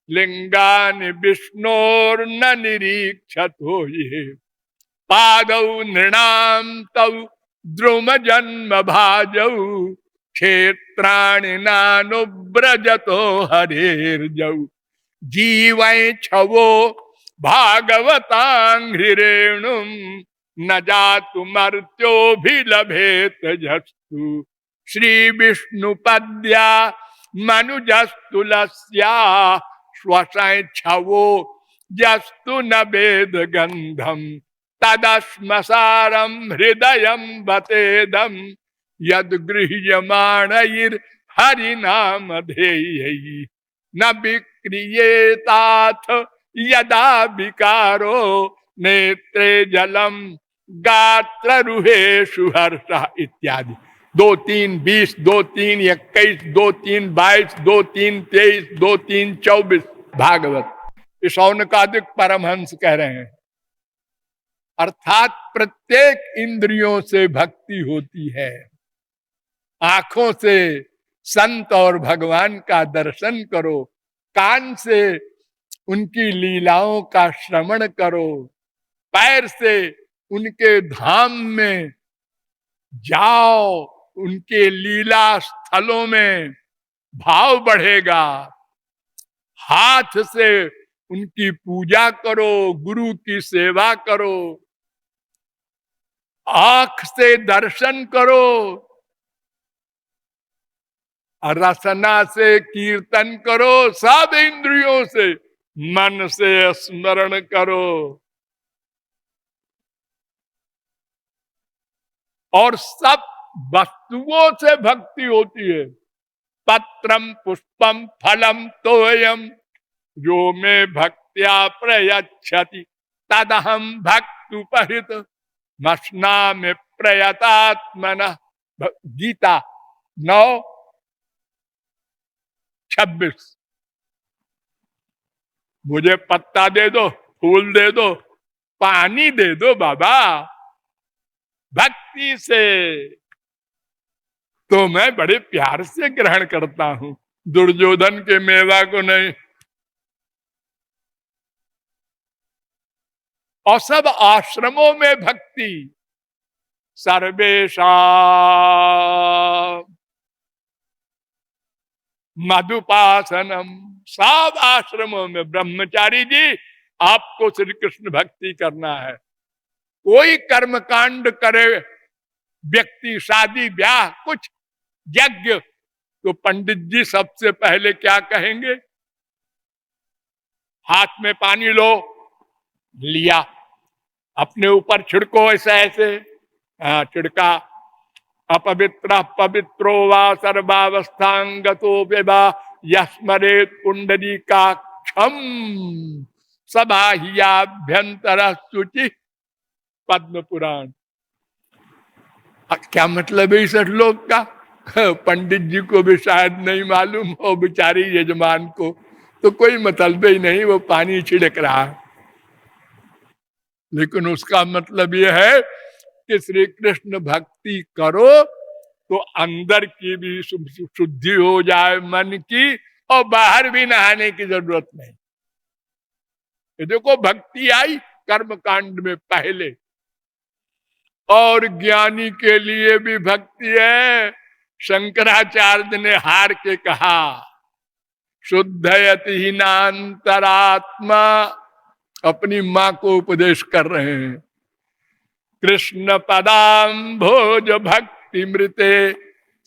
लिंगानि विष्णोर्न निरीक्षतो ये पादौ नृणाम तौ द्रुम जन्म भाजौ क्षेत्राणि नानुव्रजतो हरेर्जौ जीवै छवो भागवतांघ्रिरेणुं न जातु मर्त्योभिलभेत जस्तु श्री विष्णुपद्या मनुजस्तुलस्या श्वसै छवो जस्तु न वेद गंधम तदश्मसारम हृदयं बतेदम यद गृह्यमाणैर् हरिनाम ध्येयै न विक्रियेताथ यदा विकारो नेत्रे जलम गात्ररुहेषु हर्षः इत्यादि। 2, 3, 20, 2, 3, 21, 2, 3, 22, 2, 3, 23, 2, 3, 24 भागवत। इस शौनकादिक परमहंस कह रहे हैं। अर्थात प्रत्येक इंद्रियों से भक्ति होती है। आंखों से संत और भगवान का दर्शन करो, कान से उनकी लीलाओं का श्रवण करो, पैर से उनके धाम में जाओ, उनके लीला स्थलों में भाव बढ़ेगा। हाथ से उनकी पूजा करो, गुरु की सेवा करो, आंख से दर्शन करो, रसना से कीर्तन करो, सब इंद्रियों से, मन से स्मरण करो। और सब वस्तुओं से भक्ति होती है। पत्रम पुष्पम फलम तोयम जो में भक्त्या प्रयच्छति तदहम भक्तुपहृत मस्ना में प्रयतात्मन। गीता 9:26। मुझे पत्ता दे दो, फूल दे दो, पानी दे दो बाबा, भक्ति से तो मैं बड़े प्यार से ग्रहण करता हूं, दुर्योधन के मेवा को नहीं। और सब आश्रमों में भक्ति, सर्वेशा मधुपासनम, सब आश्रमों में। ब्रह्मचारी जी, आपको श्री कृष्ण भक्ति करना है। कोई कर्म कांड करे व्यक्ति, शादी ब्याह कुछ यज्ञ, तो पंडित जी सबसे पहले क्या कहेंगे? हाथ में पानी लो, लिया, अपने ऊपर छिड़को, ऐसे ऐसे छिड़का। अपवित्र पवित्रो वा सर्वावस्थांगतो विवा यस्मरेत पुंडरीकाक्षम सबाह्याभ्यंतर शुचि। पद्म पुराण। क्या मतलब है इस श्लोक का? पंडित जी को भी शायद नहीं मालूम हो, बेचारी यजमान को तो कोई मतलब ही नहीं, वो पानी छिड़क रहा है। लेकिन उसका मतलब यह है कि श्री कृष्ण भक्ति करो तो अंदर की भी शुद्धि हो जाए, मन की, और बाहर भी नहाने की जरूरत नहीं। ये देखो, भक्ति आई कर्म कांड में पहले। और ज्ञानी के लिए भी भक्ति है। शंकराचार्य ने हार के कहा, शुद्धयति हीनांतरात्मा, अपनी मां को उपदेश कर रहे हैं। कृष्ण पदाम भोज भक्ति मृते,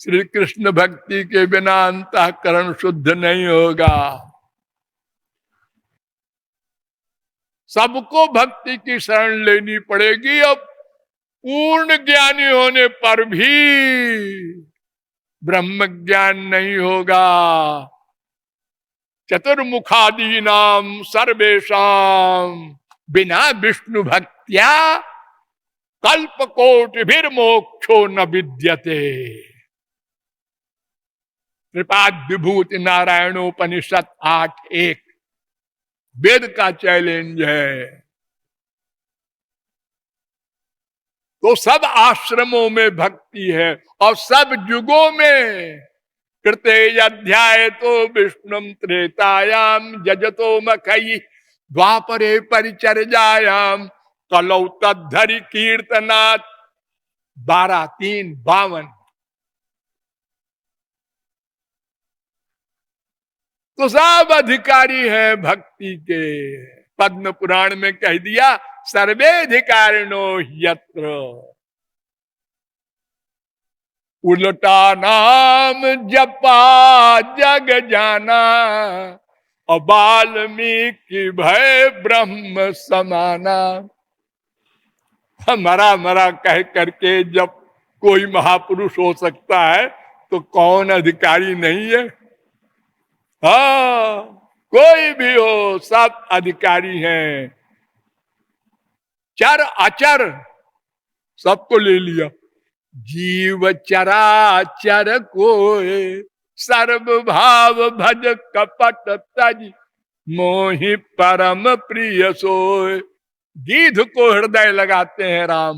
श्री कृष्ण भक्ति के बिना अंतःकरण शुद्ध नहीं होगा। सबको भक्ति की शरण लेनी पड़ेगी। अब पूर्ण ज्ञानी होने पर भी ब्रह्म ज्ञान नहीं होगा। चतुर्मुखादी नाम सर्वेशम बिना विष्णु भक्त्या कल्प कोटि मोक्षो न विद्यते। त्रिपाद विभूति नारायणोपनिषद 8:1 वेद का चैलेंज है। तो सब आश्रमों में भक्ति है और सब युगों में। कृते अध्याय तो विष्णुम त्रेतायाम जजतो मखई द्वापरे परिचर्यायाम कलौ तद्धरि कीर्तनात् 12:3-52। तो सब अधिकारी हैं भक्ति के। पद्म पुराण में कह दिया, सर्वेधिकारिणो यत्र। उल्टा नाम जपा जग जाना, और वाल्मीकि भय ब्रह्म समाना। मरा मरा कह करके जब कोई महापुरुष हो सकता है तो कौन अधिकारी नहीं है? हाँ, कोई भी हो, सब अधिकारी हैं। चर अचर सबको ले लिया। जीव चराचर कोय सर्व भाव भज कपट तज मोहि परम प्रिय सोय। गीध को हृदय लगाते हैं राम।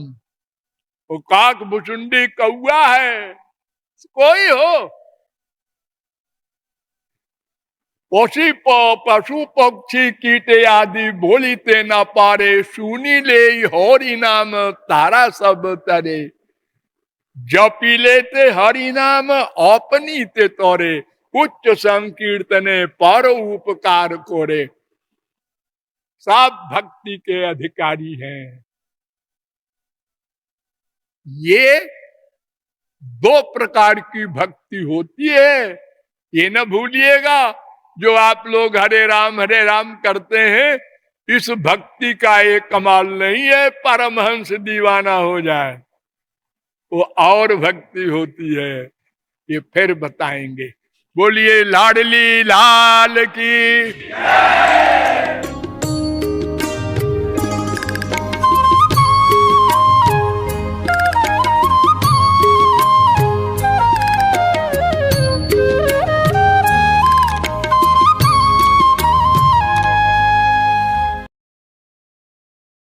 वो काक भुचुंडी कौआ है, कोई हो, पशु पक्षी कीटे आदि बोलीते न पारे, सुनी ले हरि नाम तारा सब तरे। जपी लेते हरि नाम अपनी ते तोरे, उच्च संकीर्तने पर उपकार कोरे। सब भक्ति के अधिकारी हैं। ये दो प्रकार की भक्ति होती है, ये न भूलिएगा। जो आप लोग हरे राम करते हैं, इस भक्ति का एक कमाल नहीं है परमहंस दीवाना हो जाए, वो और भक्ति होती है, ये फिर बताएंगे। बोलिए लाडली लाल की।